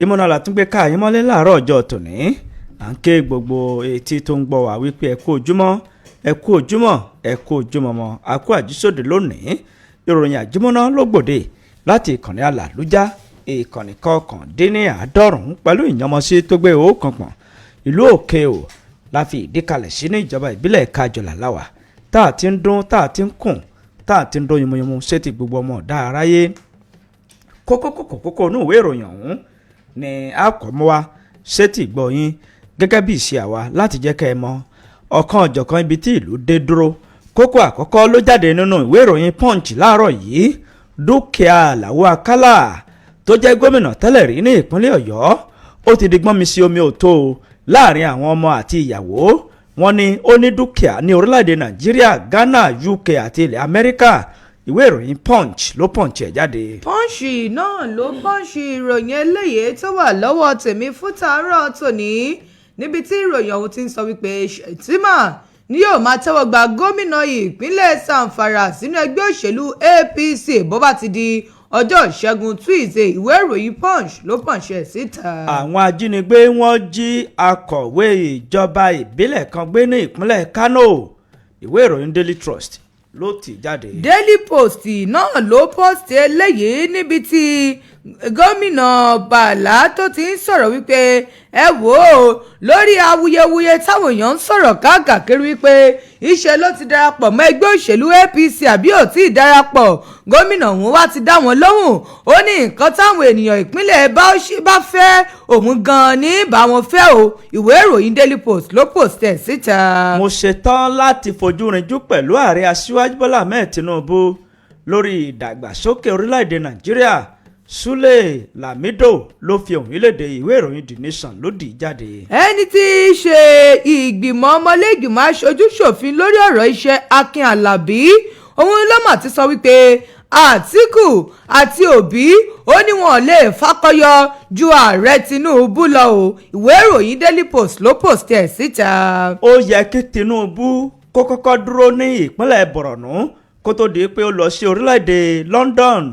ìmọ̀nà làtúngbé ká yín mọ́lé láàárọ̀ ọjọ́ tòní à ń ké gbogbo etí tó ń gbọ́ wá wípé ẹ kú ojúmọ́ ẹ kú ojúmọ́ ẹ kú ojúmọ́ mọ́ a kú àjísòdè lónìí ìròyìn àjímọ́ná ló gbòde láti ìkànnì alàlújá ìkànnì kọkàndínláàádọ́rùn-ún pẹ̀lú ìyànmọ́sí tó gbé òókan pọ̀n ìlú òkè o la fi ìdí kalẹ̀ sí ní ìjọba ìbílẹ̀ kájọlà láwà tá a ti ń dún tá a ti ń kùn tá a ti ń dún yunmuyunmu sétí gbogbo ọmọ ọ̀dá aráyé kókó inú ìwé ìròyìn ọ̀hún ni a kọ́ mọ́ wa sétí gbọ̀yìn gẹ́gẹ́ bí ìṣe àwa láti jẹ́ kẹ́ ẹ mọ̀ ọ̀kan ọ̀jọ̀kan ibi tí ìlú dé dúró kókó àkọ́kọ́ ló jáde nínú ìwé ìròyìn punch láàárọ̀ yìí dúkìá Àlàó Àkàlà tó jẹ́ gómìnà tẹ́lẹ̀ rí ní ìpínlẹ̀ Ọ̀yọ́ ó ti di gbọ́n mi sí omi òtó láàrin àwọn ọmọ àti ìyàwó wọn ni ó ní dúkìá ní orílẹ̀-èdè Nàìjíríà Ghana UK àti ilẹ̀ Amẹ́ríkà ìwé ìròyìn punch ló punch ẹ̀ jáde. punch náà ló punch ìròyìn eléyìí tó wà lọ́wọ́ tèmi fún tàárọ̀ tòní níbi tí ìròyìn ọ̀hún ti ń sọ wípé Shettima ni yóò máa tẹ́wọ́ gba gómìnà ìpínlẹ̀ Zamfara sínú ẹgbẹ́ òṣèlú APC bó bá ti di ọjọ́ ìṣẹ́gun Tuesday ìwé ìròyìn punch ló punch ẹ̀ síta. àwọn ajínigbé wọ́n jí akọ̀wé ìjọba ìbílẹ̀ kan gbé ní ìpínlẹ̀ Kano ìwé ìròyìn Daily Trust ló ti jáde. Daily Post náà ló post eléyìí níbi tí gómìnà Bàlá tó ti ń sọ̀rọ̀ wípé ẹ wò ó lórí awuyewuye táwọn èèyàn ń sọ̀rọ̀ káàkiri wípé iṣẹ́ ló ti darapọ̀ mọ́ ẹgbẹ́ òṣèlú APC àbí ò tí ì darapọ̀ gómìnà òun wá ti dá wọn lóhùn ó ní nǹkan táwọn ènìyàn ìpínlẹ̀ bá fẹ́ òun gan-an ní bá wọn fẹ́ o ìwé ìròyìn Daily Post ló post ẹ̀ síta. mo ṣetán láti fojú rinjú pẹ̀lú ààrẹ aṣíwájú Bọ́lá Ahmed Tinubu lórí ìdàgbàsókè orílẹ̀-èdè Nàìjíríà Sule Lamido ló fi ohùn ìlédè ìwé ìròyìn The Nation ló dì í jáde. ẹni tí í ṣe ìgbìmọ̀ ọmọlẹ́gbìmọ̀ aṣojú-ṣòfin lórí ọ̀rọ̀ iṣẹ́ Akin Alábí òun ló mà ti sọ wípé Àtíkù àti Òbí ó ní wọn lè fakọyọ ju ààrẹ Tinubu lọ o ìwé ìròyìn Daily Post ló post ẹ̀ síta. ó yẹ kí Tinubu kó kọ́kọ́ dúró ní ìpínlẹ̀ Borno kó tó di pé ó lọ sí orílẹ̀-èdè London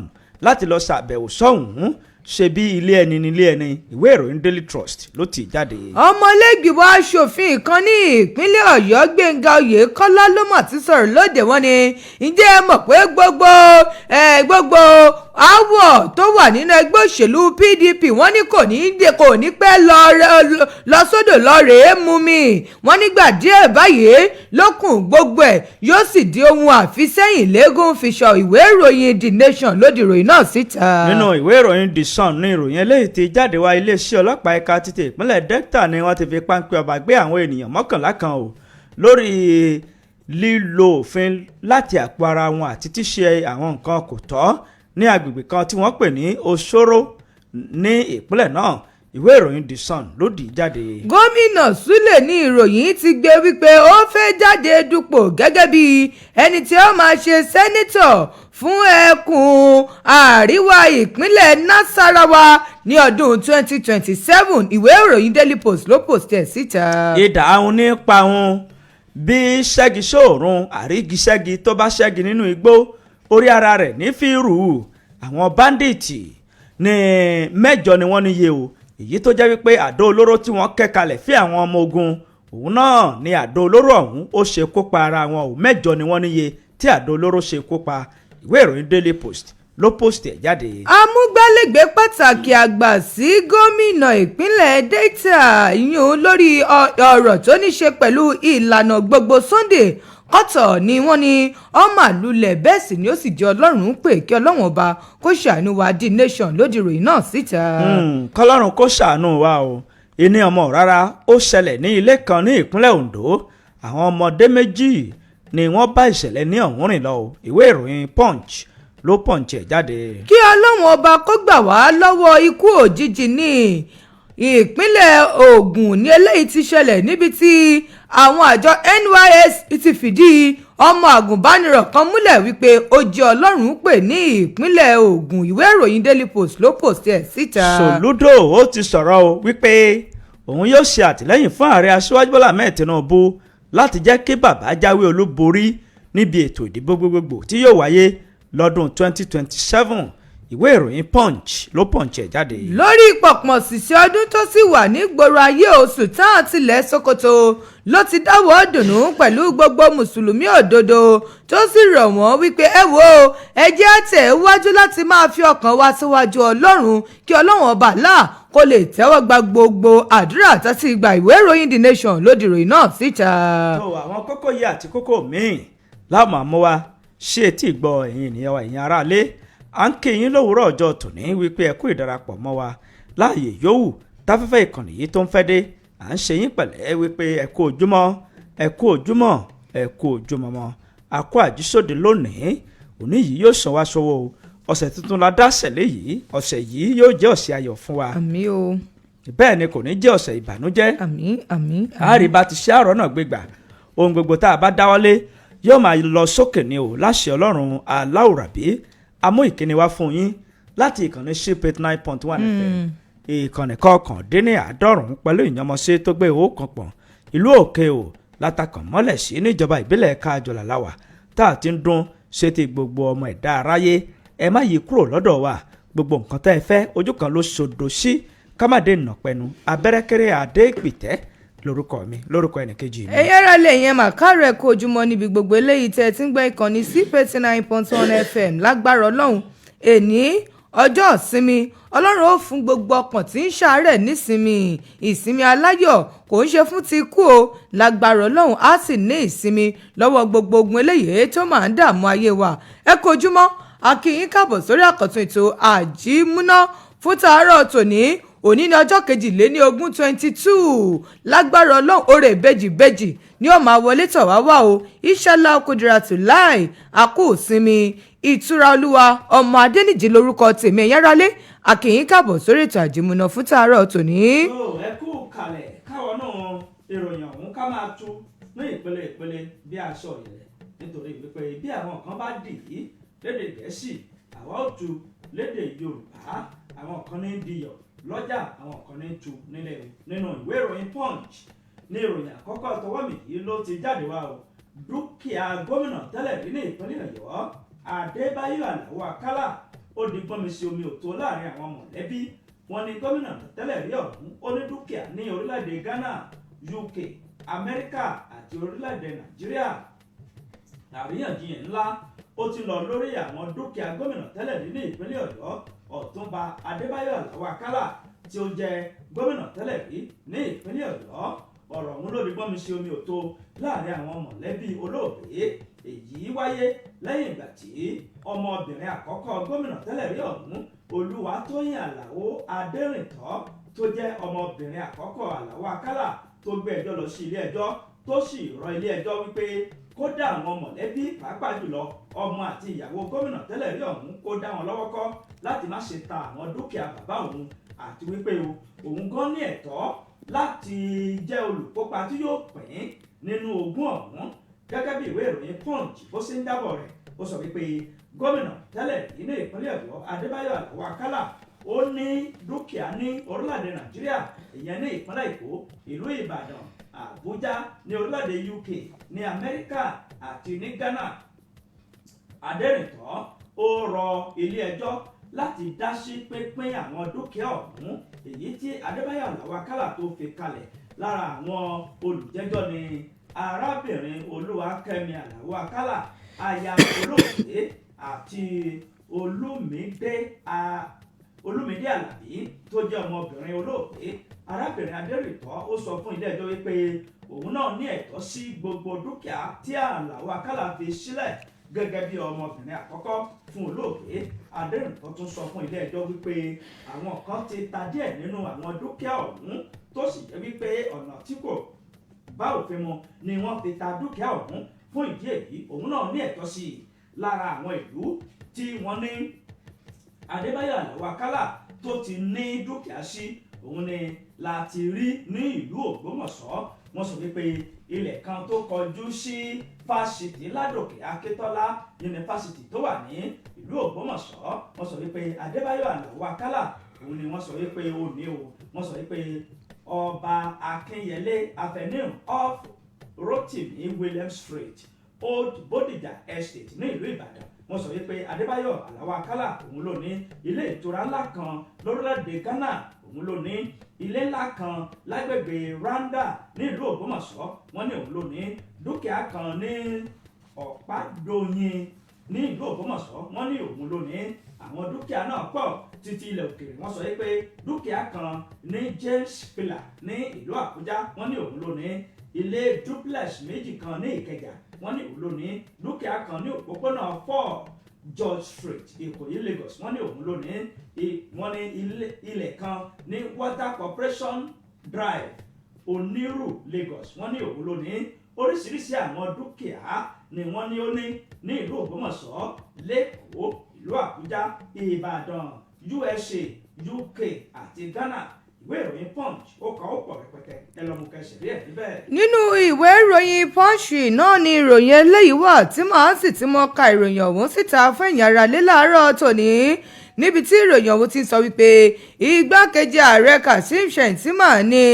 láti lọ ṣàbẹ̀wò sọ́hùn-ún ṣe bí ilé ẹni nílé ẹni ìwé ìròyìn Daily Trust ló ti jáde. ọmọlẹ́gbìmọ̀ aṣòfin kan ní ìpínlẹ̀ Ọ̀yọ́ Gbẹ́ngà Oyèkọ́lá ló mà ti sọ̀rọ̀ lóde wọn ni ǹjẹ́ ẹ mọ̀ pé gbogbo àwọ̀ tó wà nínú ẹgbẹ́ òṣèlú PDP wọ́n ní kò ní pẹ́ lọ sódò lọ rèé mú mi wọ́n nígbà díẹ̀ báyìí lókun gbogbo ẹ̀ yóò sì di ohun àfisẹ́yìn lẹ́gùn fi sọ ìwé ìròyìn The Nation lódì ìròyìn náà síta. nínú ìwé ìròyìn The Sun ní ìròyìn eléyìí ti jáde wá iléeṣẹ́ ọlọ́pàá ẹ̀ka títí ìpínlẹ̀ Delta ni wọ́n ti fi páńpẹ́ ọba gbé àwọn ènìyàn 11 kan o lórí lílo òfin láti àpò ara wọn àti tíṣe àwọn nǹkan kò tọ́ ní agbègbè kan tí wọ́n pè ní Osoro ní ìpínlẹ̀ náà ìwé ìròyìn The Sun ló dì í jáde. gómìnà Sule ní ìròyìn ti gbé wípé ó fẹ́ jáde dupò gẹ́gẹ́ bí ẹni tí ó máa ṣe sẹ́nítọ̀ fún ẹkùn àríwá ìpínlẹ̀ Nasarawa ní ọdún 2027 ìwé ìròyìn Daily Post ló post ẹ̀ síta. ìdá ahun nípa ahun bí ṣẹ́gi ṣòòrùn àrígi ṣẹ́gi tó bá ṣẹ́gi nínú igbó orí ara rẹ̀ ní fíìrù àwọn báńdíìtì ní 8 ni wọ́n níye o èyí tó jẹ́ wípé àdó olóró tí wọ́n kẹ́ kalẹ̀ fí àwọn ọmọ ogun òun náà ni àdó olóró ọ̀hún ó ṣe kópa ara wọn o 8 ni wọ́n níye tí àdó olóró ṣe kópa ìwé ìròyìn Daily Post ló post ẹ̀ jáde. amúgbálẹ́gbẹ̀ẹ́ pàtàkì àgbà sí gómìnà ìpínlẹ̀ Delta yún lórí ọ̀rọ̀ tó ní ṣe pẹ̀lú ìlànà gbogbo Sunday kọ́tọ̀ ni wọ́n ní ọmọ àlùlẹ̀ bẹ́ẹ̀ sì ni ó sì jẹ́ Ọlọ́run pé kí Ọlọ́run ọba kó ṣàánú wa The Nation lódì ìròyìn náà síta. kọ́lọ́run kó ṣàánú wa o ìní ọmọ rárá ó ṣẹlẹ̀ ní ilé kan ní ìpínlẹ̀ Ondo àwọn ọmọdé méjì ni wọ́n bá ìṣẹ̀lẹ̀ ní ọ̀hún rìn lọ o ìwé ìròyìn Punch ló punch ẹ̀ jáde. kí Ọlọ́run ọba kó gbà wá lọ́wọ́ ikú òjijì ní ìpínlẹ̀ Ògùn ní eléyìí ti ṣẹlẹ̀ níbi tí àwọn àjọ NYSC ti fìdí ọmọ àgùnbánirọ̀ kan múlẹ̀ wípé ó jẹ́ Ọlọ́run pè ní ìpínlẹ̀ Ògùn ìwé ìròyìn Daily Post ló post ẹ̀ síta. Sòlúdò ó ti sọ̀rọ̀ o wípé òun yóò ṣe àtìlẹ́yìn fún ààrẹ aṣíwájú Bọ́lá Ahmed Tinubu láti jẹ́ kí bàbá jáwé olúborí níbi ètò ìdìbò gbogbogbò tí yóò wáyé lọ́dún 2027 ìwé ìròyìn punch ló punch ẹ̀ jáde. lórí pọ̀pọ̀ sísè ọdún tó sì wà nígboro ayé oṣù tán àtìlẹ̀ Sokoto ló ti dáwọ́ dùnú pẹ̀lú gbogbo mùsùlùmí òdodo tó sì rọ̀ wọ́n wípé ẹ wo ẹ jẹ́ àtẹ̀ wájú láti máa fi ọkàn wa síwájú Ọlọ́run kí Ọlọ́run ọba là kó lè tẹ́wọ́ gba gbogbo àdúrà àti ìgbà. ìwé ìròyìn The Nation ló di ìròyìn náà síta. tó àwọn kókó yìí àti kókó míì láwọn àmọ́ wa ṣé etí ìgbọ́ ẹ̀yin ènìyàn wa ẹ̀yin aráalé à ń kí yín lówùúrọ̀ ọjọ́ tòní wípé ẹ kú ìdarapọ̀ mọ́ wa láàyè yòówù táfẹ́fẹ́ ìkànnì yìí tó ń fẹ́ dé à ń ṣe yín pẹ̀lẹ́ wípé ẹ kú ojúmọ́ ẹ kú ojúmọ́ ẹ kú ojúmọ́ mọ́ a kú àjísòde lónìí òní yìí yóò sàn wá sọ́wọ́ ọ̀sẹ̀ tuntun la dá sẹ̀lẹ̀ yìí ọ̀sẹ̀ yìí yóò jẹ́ ọ̀sẹ̀ ayọ̀ fún wa. àmín o. bẹ́ẹ̀ ni kò ní jẹ́ ọ̀sẹ̀ ìbànújẹ́. àmín àmín. àríbá ti ṣe àrọ́ náà gbégbà ohun gbogbo tá a bá dáwọ́lé yóò máa lọ sókè ní o láṣẹ Ọlọ́run aláwùrábí amú ìkíni wá fún yín láti ìkànnì ship 89.1 FM ìkànnì kọkàndínláàádọ́rùn-ún pẹ̀lú ìyànmọ́sí tó gbé owó kan pọ̀ ìlú òkè o látàkàn mọ́lẹ̀ sí níjọba ìbílẹ̀ kájọlà láwà tá a ti ń dún ṣe ti gbogbo ọmọ ẹ̀dá aráyé ẹ má yí kúrò lọ́dọ̀ wa gbogbo nǹkan tẹ́ ẹ fẹ́ ojú kan ló ṣòdo sí kámádé nàpẹnu abẹ́rẹ́kẹ́rẹ́ adé ìpìtẹ́ lórúkọ mi lórúkọ ẹnìkejì mi. ẹ̀yin ará lè yẹn màkàrọ̀ ẹ̀kọ́ ojúmọ́ níbi gbogbo eléyìí tẹ́ ẹ ti ń gbọ́ ìkànnì CP 89.1 FM lágbára Ọlọ́run èní ọjọ́ ìsinmi Ọlọ́run ó fún gbogbo ọkàn tí ń ṣàárẹ̀ nísinmi ìsinmi aláyọ̀ kò ń ṣe fún ti kú o lágbára Ọlọ́run á sì ní ìsinmi lọ́wọ́ gbogbo ogun eléyìí tó máa ń dààmú ayé wa ẹ kú ojúmọ́ a kí yín káàbọ̀ sórí àkọ́tún ètò àjímúná fún tàárọ̀ tòní òní ní ọjọ́ 22 lágbára Ọlọ́run oore bẹ́jì ni ó máa wọlé tọ̀ wá wá o Inshallah Kudiratu láì àkú ìsinmi ìtura olúwa ọmọ adẹ́nìjì lórúkọ tèmi ẹ̀yán rálé àkìyín káàbọ̀ sórí ètò àjímúná fún tàárọ̀ tòní. ẹ kú kalẹ̀ káwọn náà ìròyìn ọ̀hún ká máa tú ní ìpele bí aṣọ ìrẹ̀lẹ̀ nítorí wípé bí àwọn kan bá dì í lédè Gẹ̀ẹ́sì àwa ó tú lédè Yorùbá àwọn kan ní diyọ̀ lọ́jà àwọn kan ní tu nínú ìwé ìròyìn Punch ní ìròyìn àkọ́kọ́ tọwọ́ mi yìí ló ti jáde wá o dúkìá gómìnà tẹ́lẹ̀ rí ní ìpínlẹ̀ Ọ̀yọ́ Adébáyọ̀ Àlàó Àkàlà ó di gbọ́nmi sí omi òtó láàrin àwọn mọ̀lẹ́bí wọn ni gómìnà tẹ́lẹ̀ rí ọ̀hún ó ní dúkìá ní orílẹ̀-èdè Ghana UK Amẹ́ríkà àti orílẹ̀-èdè Nàìjíríà àríyànjiyàn ńlá ó ti lọ lórí àwọn dúkìá gómìnà tẹ́lẹ̀ rí ní ìpínlẹ̀ Ọ̀yọ́ Ọ̀túnba Adébáyọ̀ Àlàó Àkàlà tí ó jẹ́ gómìnà tẹ́lẹ̀ rí ní ìpínlẹ̀ Ọ̀yọ́ ọ̀rọ̀ ọ̀hún ló di gbọ́nmi sí omi òtó láàrin àwọn mọ̀lẹ́bí olóògbé èyí wáyé lẹ́yìn ìgbà tí ọmọbìnrin àkọ́kọ́ gómìnà tẹ́lẹ̀ rí ọ̀hún Olúwatóyìn Àlàó Adérìntọ́ tó jẹ́ ọmọbìnrin àkọ́kọ́ Àlàó Àkàlà tó gbé ẹjọ́ lọ sí ilé ẹjọ́ tó sì rọ ilé ẹjọ́ wípé kódà àwọn mọ̀lẹ́bí pàápàá jùlọ ọmọ àti ìyàwó gómìnà tẹ́lẹ̀ rí ọ̀hún kó dá wọn lọ́wọ́ kọ́ láti má ṣe ta àwọn dúkìá bàbá òun àti wípé òun gan ní ẹ̀tọ́ láti jẹ́ olùkópa tí yóò pín nínú ogún ọ̀hún gẹ́gẹ́ bí ìwé ìròyìn Punch bó ṣe ń jábọ̀ rẹ̀ ó sọ wípé gómìnà tẹ́lẹ̀ nínú ìpínlẹ̀ Ọ̀yọ́ Adébáyọ̀ Àlàó Àkàlà ó ní dúkìá ní orílẹ̀-èdè Nàìjíríà ìyẹn ní ìpínlẹ̀ Èkó ìlú Ìbàdàn Àbújá ní orílẹ̀-èdè UK ní Amẹ́ríkà àti ní Ghana Adérìntọ́ ó rọ ilé ẹjọ́ láti dá sí pínpín àwọn dúkìá ọ̀hún èyí tí Adébáyọ̀ Àlàó Àkàlà tó fi kalẹ̀ lára àwọn olùjẹ́jọ́ ni arábìnrin Olúwakẹ́mi Àlàó Àkàlà aya olóògbé àti Olúmídé Àlàbí tó jẹ́ ọmọbìnrin olóògbé arábìnrin Adérìntọ́ ó sọ fún ilé ẹjọ́ wípé òun náà ní ẹ̀tọ́ sí gbogbo dúkìá tí Àlàó Àkàlà fi sílẹ̀ gẹ́gẹ́ bí ọmọbìnrin àkọ́kọ́ fún olóògbé Adérìntọ́ tún sọ fún ilé ẹjọ́ wípé àwọn kan ti ta díẹ̀ nínú àwọn dúkìá ọ̀hún tó sì jẹ́ wípé ọ̀nà tí kò bá òfin mu ni wọ́n fi ta dúkìá ọ̀hún fún ìdí èyí òun náà ní ẹ̀tọ́ sí i lára àwọn ìlú tí wọ́n ní Adébáyọ̀ Àlàó Àkàlà tó ti ní dúkìá sí òun ni láti rí ní ìlú Ògbómọ̀ṣọ́ wọ́n sọ wípé ilẹ̀ kan tó kọjú sí fásitì Ládòkè Akíntọ́lá yunifásitì tó wà ní ìlú Ògbómọ̀ṣọ́ wọ́n sọ wípé Adébáyọ̀ Àlàó Àkàlà òun ni wọ́n sọ wípé ó ní o wọ́n sọ wípé Ọba Akínyẹlé Avenue off Rotimi Williams Street Old Bodija Estate ní ìlú Ìbàdàn wọ́n sọ wípé Adébáyọ̀ Aláwọ̀ Àkàlà òun ló ní ilé ìtura ńlá kan lórílẹ̀‐èdè Ghana, òun ló ní ilé ńlá kan lágbègbè Rwanda ní ìlú Ògbómọ̀ṣọ́, wọ́n ní òun ló ní dúkìá kan ní Ọ̀pádòyìn ní ìlú Ògbómọ̀ṣọ́, wọ́n ní òun ló ní àwọn dúkìá náà pọ̀ títí ilẹ̀ òkèèrè. Wọ́n sọ pé dúkìá kan ní James Pillar ní ìlú Àbújá, wọ́n ní òun ló ní ilé duplex méjì kan ní Ìkẹjà, wọ́n ní òun ló ní dúkìá kan ní òpópónà 4 George Street Ìkòyí Lagos, wọ́n ní òun ló ní ilẹ̀ kan ní Water Corporation Drive Oniru Lagos, wọ́n ní òun ló ní oríṣiríṣi àwọn dúkìá ni wọ́n ní ó ní ìlú Ògbómọ̀ṣọ́, Lẹ́kọ̀ọ́, ìlú Àbújá, Ìbàdàn, USA, UK àti Ghana. Ìwé ìròyìn Punch ó kà ó pọ̀ rẹpẹtẹ, ẹ lọ mú kẹsẹ̀ rí ẹ̀ níbẹ̀. Nínú ìwé ìròyìn Punch náà ni ìròyìn eléyìí wà tí màá sì ti mọ ka ìròyìn ọ̀hún síta fún ẹ̀yin ará lé láàárọ̀ tòní, níbi tí ìròyìn ọ̀hún ti sọ wípé igbákejì ààrẹ Kashim Shettima ni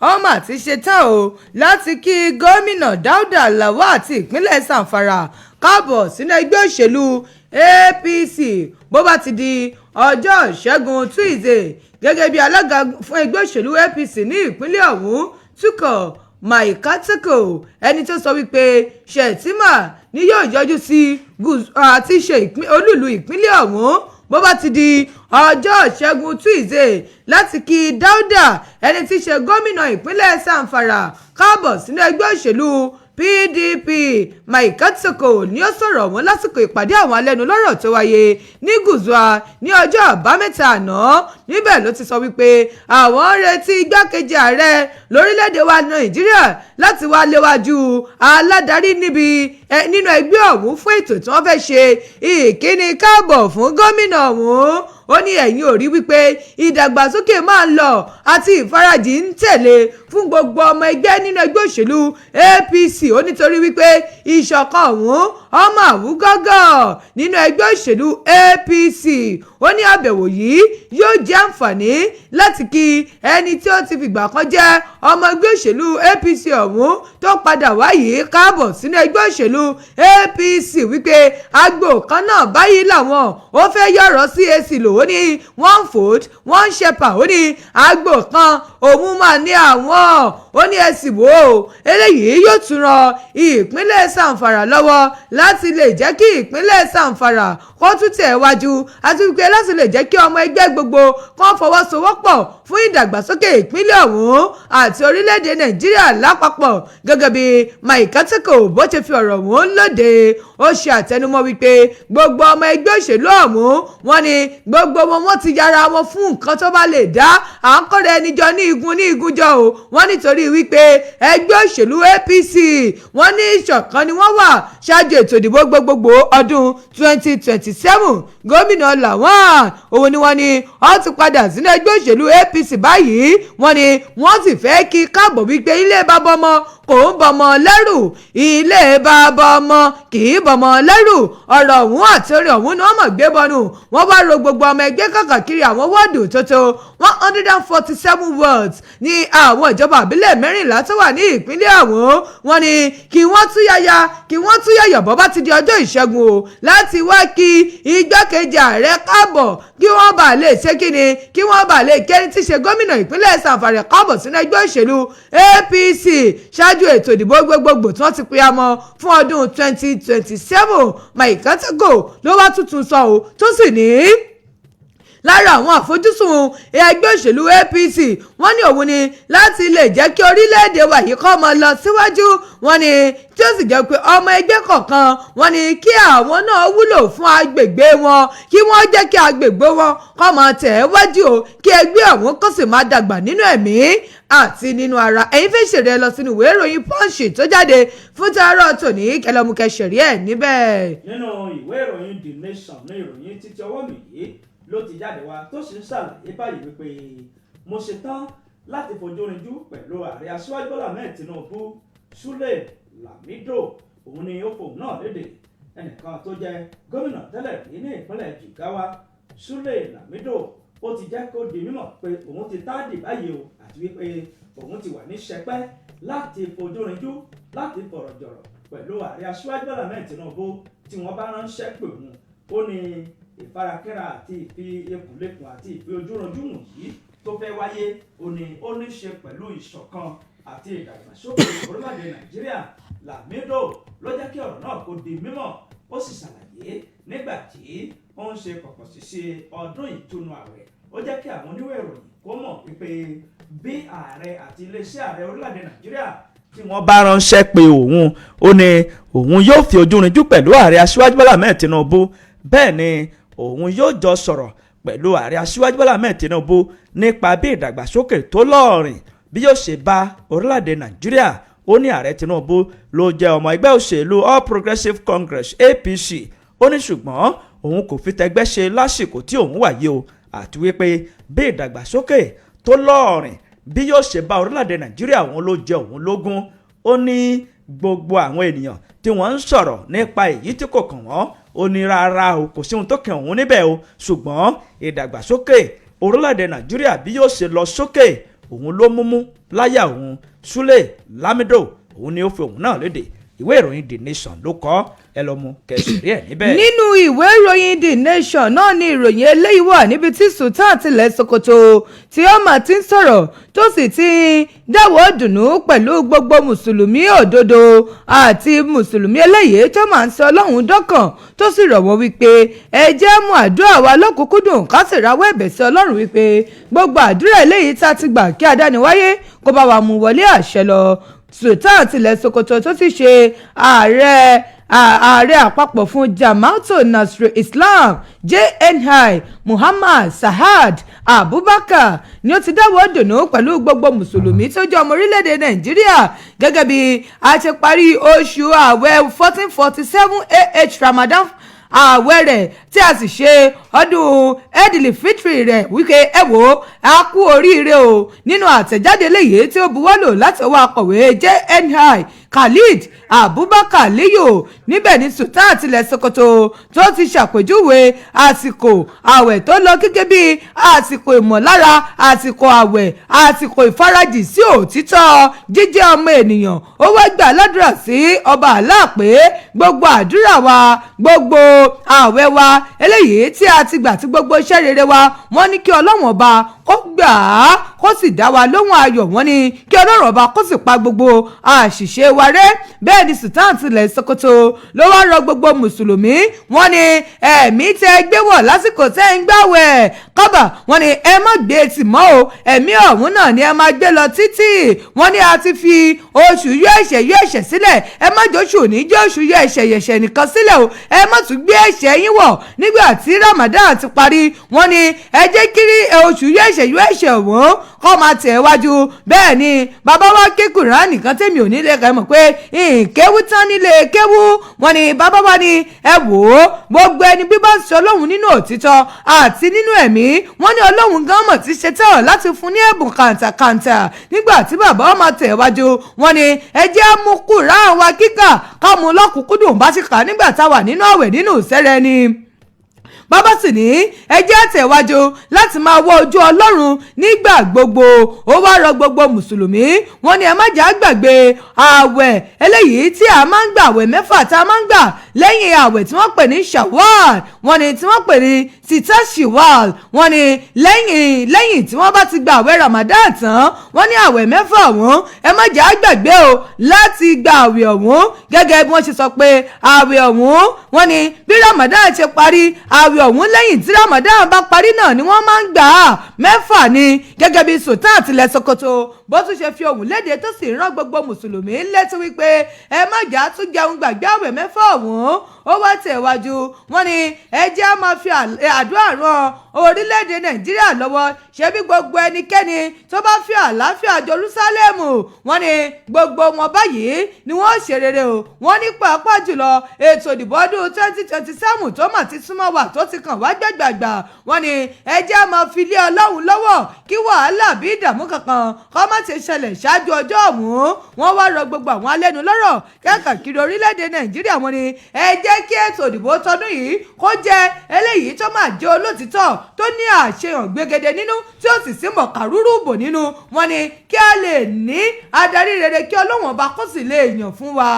ọmọ àti ṣetán o láti kí gómìnà Dauda Lawal àti ìpínlẹ̀ Zamfara káàbọ̀ sínú ẹgbẹ́ òṣèlú APC bó bá ti di ọjọ́ ìṣẹ́gun Tuesday, gẹ́gẹ́ bí alága fún ẹgbẹ́ òṣèlú APC ní ìpínlẹ̀ ọ̀hún Tukur Maikatako, ẹni tó sọ wípé Shettima ni yóò yọjú sí àti ṣe olúùlú ìpínlẹ̀ ọ̀hún bó bá ti di ọjọ́ ìṣẹ́gun Tuesday láti kí Dauda, ẹni tí í ṣe gómìnà ìpínlẹ̀ Zamfara, káàbọ̀ sínú ẹgbẹ́ òṣèlú PDP. Maikatako ni ó sọ̀rọ̀ wọn lásìkò ìpàdé àwọn alẹ́nulọ́rọ̀ tó wáyé ní Gùzúà ní ọjọ́ àbámẹ́ta àná. Níbẹ̀ ló ti sọ wípé àwọn ń retí igbákejì ààrẹ lórílẹ̀‐èdè wa Nàìjíríà láti wá léwájú aládarí nínú ẹgbẹ́ ọ̀hún fún ètò tí wọ́n fẹ́ ṣe ìkíni káàbọ̀ fún gómìnà ọ̀hún. Ó ní ẹ̀yin ò rí wípé ìdàgbàsókè máa ń lọ àti ìfarajì ń tẹ̀lé fún gbogbo ọmọ ẹgbẹ́ nínú ẹgbẹ́ òṣèlú APC. Ó nítorí wípé ìṣọ̀kan ọ̀hún ọmọ àwùgọ́gọ́ nínú ẹgbẹ́ òṣèlú APC. Ó ní àbẹ̀wò yìí yóò jẹ́ àǹfààní láti kí ẹni tí ó ti fìgbà kan jẹ́ ọmọ ẹgbẹ́ òṣèlú APC ọ̀hún tó padà wáyé káàbọ̀ sínú ẹgbẹ́ òṣèlú APC wípé agbo kan náà báyìí làwọn ó fẹ́ yọ̀rọ̀ CAC lò. Ó ní one vote one shepherd. Ó ní agbo kan òun máa ní àwọn. Ó ní ẹ̀sìn wò ó eléyìí yóò tún ran ìpínlẹ̀ Zamfara lọ́wọ́ láti lè jẹ́ kí ìpínlẹ̀ Zamfara kó tún tẹ̀ wájú àti wípé láti lè jẹ́ kí ọmọ ẹgbẹ́ gbogbo kan fọwọ́sowọ́pọ̀ fún ìdàgbàsókè ìpínlẹ̀ ọ̀hún àti orílẹ̀-èdè Nàìjíríà lápapọ̀. Gẹ́gẹ́ bí Maikatako bó ṣe fi ọ̀rọ̀ wọn lóde, ó ṣe àtẹnumọ́ wípé gbogbo ọmọ ẹgbẹ́ òṣèlú ọ̀hún wọn ni gbogbo wọn ti yára wọn fún nǹkan tó bá lè dá à ń kọ́ra ẹni jọ ní igun jọ o. Wọ́n nítorí wípé ẹgbẹ́ òṣèlú APC wọ́n ní ìṣọ̀kan ni wọ́n wà ṣáájú ètò ìdìbò gbogbogbò ọdún 2027. Gómìnà Lawal òun ni wọ́n ní ó ti padà sínú ẹgbẹ́ òṣèlú APC báyìí. Wọ́n ní wọ́n sì fẹ́ kí káàbọ̀ wípé ilé bàbá ọmọ kò ń bọmọ lẹ́rù, ilé bàbá ọmọ kì í bọmọ lẹ́rù. Ọ̀rọ̀ ọ̀hún àti orin ọ̀hún ni wọ́n mọ̀ gbé bọnú. Wọ́n wá ro gbogbo ọmọ ẹgbẹ́ káàkiri àwọn wọ́ọ̀dù tótó 147 wards ní àwọn ìjọba àbílẹ̀ 14 tó wà ní ìpínlẹ̀ ọ̀hún. Wọ́n ní kí wọ́n tún yáyà bọ́ bá ti di ọjọ́ ìṣẹ́gun o láti wá kí igbákejì ààrẹ káàbọ̀ kí wọ́n bá lè ṣe kíni kí wọ́n bá lè kẹ́ni tí ṣe gómìnà ìpínlẹ̀ Zamfara káàbọ̀ sínú ẹgbẹ́ òṣèlú APC ṣáájú ètò ìdìbò gbogbogbò tí wọ́n ti pe amọ̀ fún ọdún 2027. Maikatako ló wá tuntun sọ ọ́ tó sì ní lára àwọn àfojúsùn ẹgbẹ́ òṣèlú APC wọ́n ní òun ni láti lè jẹ́ kí orílẹ̀-èdè wa yìí kó máa lọ síwájú. Wọ́n ní tí ó sì jẹ́ pé ọmọ ẹgbẹ́ kọ̀ọ̀kan wọ́n ní kí àwọn náà wúlò fún agbègbè wọn, kí wọ́n jẹ́ kí agbègbè wọn kó máa tẹ̀ wájú o, kí ẹgbẹ́ ọ̀hún kó sì máa dàgbà nínú ẹ̀mí àti nínú ara. Ẹ̀yin fẹ́ ṣèrè lọ sínú ìwé ìròyìn Punch tó jáde fún tàárọ̀ tòní, kẹlẹ́mukẹ́ ṣẹ̀rí ẹ̀ níbẹ̀. Nínú ìwé ìròyìn The Nation ní ìròyìn títí ọwọ́ mi yìí ló ti jáde wá tó sì ń ṣàlàyé báyìí wípé mo ṣetán láti fojú rinjú pẹ̀lú ààrẹ aṣíwájú Bọ́lá Ahmed Tinubu. Sule Lamido òun ni ó fòun náà lédè. Ẹnìkan tó jẹ́ gómìnà tẹ́lẹ̀ rí ní ìpínlẹ̀ Jigawa, Sule Lamido, ó ti jẹ́ kó di mímọ̀ pé òun ti táàdì báyìí o àti wípé òun ti wà ní sẹpẹ́ láti fojú rinjú láti fọ̀rọ̀ jọ̀rọ̀ pẹ̀lú ààrẹ aṣíwájú Bọ́lá Ahmed Tinubu tí wọ́n bá ránṣẹ́ pè wọ́n ó ní ìfarakínra àti ìfi ekùnlẹ̀kùn àti ìfi ojúranjú wọ̀nyí tó fẹ́ wáyé ó ní ṣe pẹ̀lú ìṣọ̀kan àti ìdàgbàsókè orílẹ̀-èdè Nàìjíríà. Lamido ló jẹ́ kí ọ̀rọ̀ náà kó di mímọ̀ ó sì ṣàlàyé nígbà tí ó ń ṣe pọ̀pọ̀ ṣíṣe ọdún ìtúnu ààwẹ̀ ó jẹ́ kí àwọn oníwèé ìròyìn kó mọ̀ wípé bí ààrẹ àti iléeṣẹ́ ààrẹ orílẹ̀-èdè Nàìjíríà tí wọ́n bá ránṣẹ́ pé òun ó ní òun yóò fi ojú rinjú pẹ̀lú ààrẹ aṣíwájú Bọ́lá Ahmed Tinubu bẹ́ẹ̀ ni òun yóò jọ sọ̀rọ̀ pẹ̀lú ààrẹ aṣíwájú Bọ́lá Ahmed Tinubu nípa bí ìdàgbàsókè tó lọ́ọ̀rìn bí yóò ṣe bá orílẹ̀-èdè Nàìjíríà. Ó ní ààrẹ Tinubu ló jẹ́ ọmọ ẹgbẹ́ òṣèlú All Progressives Congress APC ó ní ṣùgbọ́n òun kò fi tẹgbẹ́ ṣe lásìkò tí òun wà yìí o àti wípé bí ìdàgbàsókè tó lọ́ọ̀rìn bí yóò ṣe bá orílẹ̀-èdè Nàìjíríà òun ló jẹ òun lógún. Ó ní gbogbo àwọn ènìyàn tí wọ́n ń sọ̀rọ̀ nípa èyí tí kò kàn wọ́n ó ní rárá o kò sí ohun tó kàn òun níbẹ̀ o ṣùgbọ́n ìdàgbàsókè orílẹ̀-èdè Nàìjíríà bí yóò ṣe lọ sókè òun ló múmú láyà òun. Sule Lamido òun ni ó fi òun náà léde ìwé ìròyìn The Nation ló kọ ẹ lọ mú kẹsìrì ẹ níbẹ̀. nínú ìwé ìròyìn The Nation náà ni ìròyìn eléyìí wà níbi tí Sultan tilẹ̀ Sokoto tí ó mà ti ń sọ̀rọ̀ tó sì ti dáwọ́ dùnú pẹ̀lú gbogbo mùsùlùmí òdodo àti mùsùlùmí eléyìí tó máa ń sọ Ọlọ́run dọ́kàn tó sì rọ̀ wọ́n wípé ẹ jẹ́ mú àdúrà wa lọ́kùnkúndùn ká sì rawọ́ ẹ̀bẹ̀ sí Ọlọ́run wípé gbogbo àdúrà eléyìí tá a ti gbà kí adániwáyé kó bá wa mú wọlé àṣẹ lọ. Sultan tilẹ̀ Sokoto tó ti ṣe ààrẹ àpapọ̀ fún Jama'atu Nasrul Islam JNI Muhammad Sa'ad Abubakar ni ó ti dáwọ́ dùnú pẹ̀lú gbogbo mùsùlùmí tó jẹ́ ọmọ orílẹ̀-èdè Nàìjíríà gẹ́gẹ́ bí a ti parí oṣù ààwẹ̀ 1447 Ramadan ààwẹ̀ rẹ̀ tí a sì ṣe ọdún Eid-el-Fitri rẹ̀ wípé ẹ wò ó a kú oríire o nínú àtẹ̀jáde léyìí tí ó buwọ́lù láti ọwọ́ akọ̀wé JNI Khalid Abubakar Liyo níbẹ̀ ní Sultan tilẹ̀ Sokoto tó ti ṣàpèjúwe àsìkò ààwẹ̀ tó lọ gẹ́gẹ́ bí àsìkò ìmọ̀lára àsìkò ààwẹ̀ àsìkò ìfarajì sí òtítọ́ jíjẹ́ ọmọ ènìyàn ó wá gbà ládùúrà sí ọba Allah pé gbogbo àdúrà wa gbogbo ààwẹ̀ wa eléyìí tí a ti gbà tí gbogbo iṣẹ́ rere wa wọ́n ní kí Ọlọ́run ọba kó gbà á kó sì dá wa lóhùn ayọ̀ wọ́n ní kí Ọlọ́run ọba kó sì pa gbogbo àṣìṣe wa rẹ́ bẹ́ẹ̀ ni Sultan tilẹ̀ Sokoto ló wá rọ gbogbo mùsùlùmí wọ́n ní ẹ̀mí tẹ́ gbé wọ̀ lásìkò tẹ́ ń gbàwẹ̀ kábà wọ́n ní ẹ má gbé tì mọ́ o ẹ̀mí ọ̀hún náà ni ẹ máa gbé lọ títì wọ́n ní a ti fi oṣù yọ ẹ̀ṣẹ̀ sílẹ̀ ẹ má jọ́ṣù ní jọ́ṣù yọ ẹ̀ṣẹ̀ nìkan sílẹ̀ o ẹ má tún gbé ẹ̀ṣẹ̀ yín wọ̀ nígbà tí Ramadan ti parí wọ́n ní ẹ jẹ́ kí oṣù yọ ẹ̀ṣẹ̀ wọ́n kọ́ máa tẹ̀ wájú bẹ́ẹ̀ ni bàbá wa ké Kùránì nìkan tèmi ò nílé ká mọ̀ pé ìkéwú tán nílé kéwú wọ́n ní bàbá wa ní ẹ wò ó gbogbo ẹni bí bá ń sọ Ọlọ́run nínú òtítọ́ àti nínú ẹ̀mí wọ́n ní Ọlọ́run gan mọ̀ ti ṣe tán láti fún ní ẹ̀bùn kàǹtàkàǹtà nígbà tí bàbá wa máa tẹ̀ wájú wọ́n ní ẹ jẹ́ mú Kùránì wa kíkà ká mú lọ́kùnkúndùn bá ti kà nígbà táwa nínú àwẹ̀ nínú ìṣẹ́rẹ́ ni bàbá sì ní ẹjẹ́ àtẹ̀wájú láti máa wọ ojú Ọlọ́run nígbà gbogbo ó wá rọ gbogbo mùsùlùmí wọ́n ní ẹ má jà gbàgbé ààwẹ̀ eléyìí tí a máa ń gbà ààwẹ̀ mẹ́fà tá a máa ń gbà lẹ́yìn ààwẹ̀ tí wọ́n pè ní Shawwal wọ́n ní tí wọ́n pè ní Sita Shawwal wọ́n ní lẹ́yìn tí wọ́n bá ti gba ààwẹ̀ Ramadan tán wọ́n ní ààwẹ̀ mẹ́fà ọ̀hún ẹ má jà gbàgbé o láti gba ààwẹ̀ ọ̀hún gẹ́gẹ́ bí wọ́n ṣe sọ pé ààwẹ̀ ọ̀hún wọ́n ní bí Ramadan ṣe parí ààwẹ̀ ọ̀hún lẹ́yìn tí Ramadan bá parí náà ni wọ́n máa ń gbà á mẹ́fà ni gẹ́gẹ́ bí Sultan tilẹ̀ Sokoto bó tún ṣe fi ohùn léde tó sì rán gbogbo mùsùlùmí létí wípé ẹ má jà tún jẹun gbàgbé ààwẹ̀ mẹ́fà ọ̀hún ó wá tẹ̀wájú wọ́n ní ẹ jẹ́ á máa fi àdúrà ran orílẹ̀-èdè Nàìjíríà lọ́wọ́ ṣé bí gbogbo ẹnikẹ́ni tó bá fi àlàáfíà Jerúsálẹ́mù wọ́n ní gbogbo wọn báyìí ni wọ́n ṣe rere o wọ́n ní pàápàá jùlọ ètò ìdìbò ọdún 2027 tó mà ti súnmọ́ wà tó ti kàn wá gbàgbàgbà wọ́n ní ẹ jẹ́ á máa fi lé Ọlọ́run lọ́wọ́ kí wàhálà bí ìdààmú kankan kó má ti ṣẹlẹ̀ ṣáájú ọjọ́ ọ̀hún wọ́n wá rọ gbogbo àwọn alẹ́nulọ́rọ̀ káàkiri orílẹ̀-èdè Nàìjíríà wọ́n ní ẹ jẹ́ kí ètò ìdìbò tọdún yìí kó jẹ́ eléyìí tó máa jẹ́ olótìtọ́ tó ní àṣehàn gbégede nínú tí ó sì sí mọ̀kàrúrú bò nínú wọ́n ní kí a lè ní adarí rere kí Ọlọ́run ọba kó sì lè yàn fún wa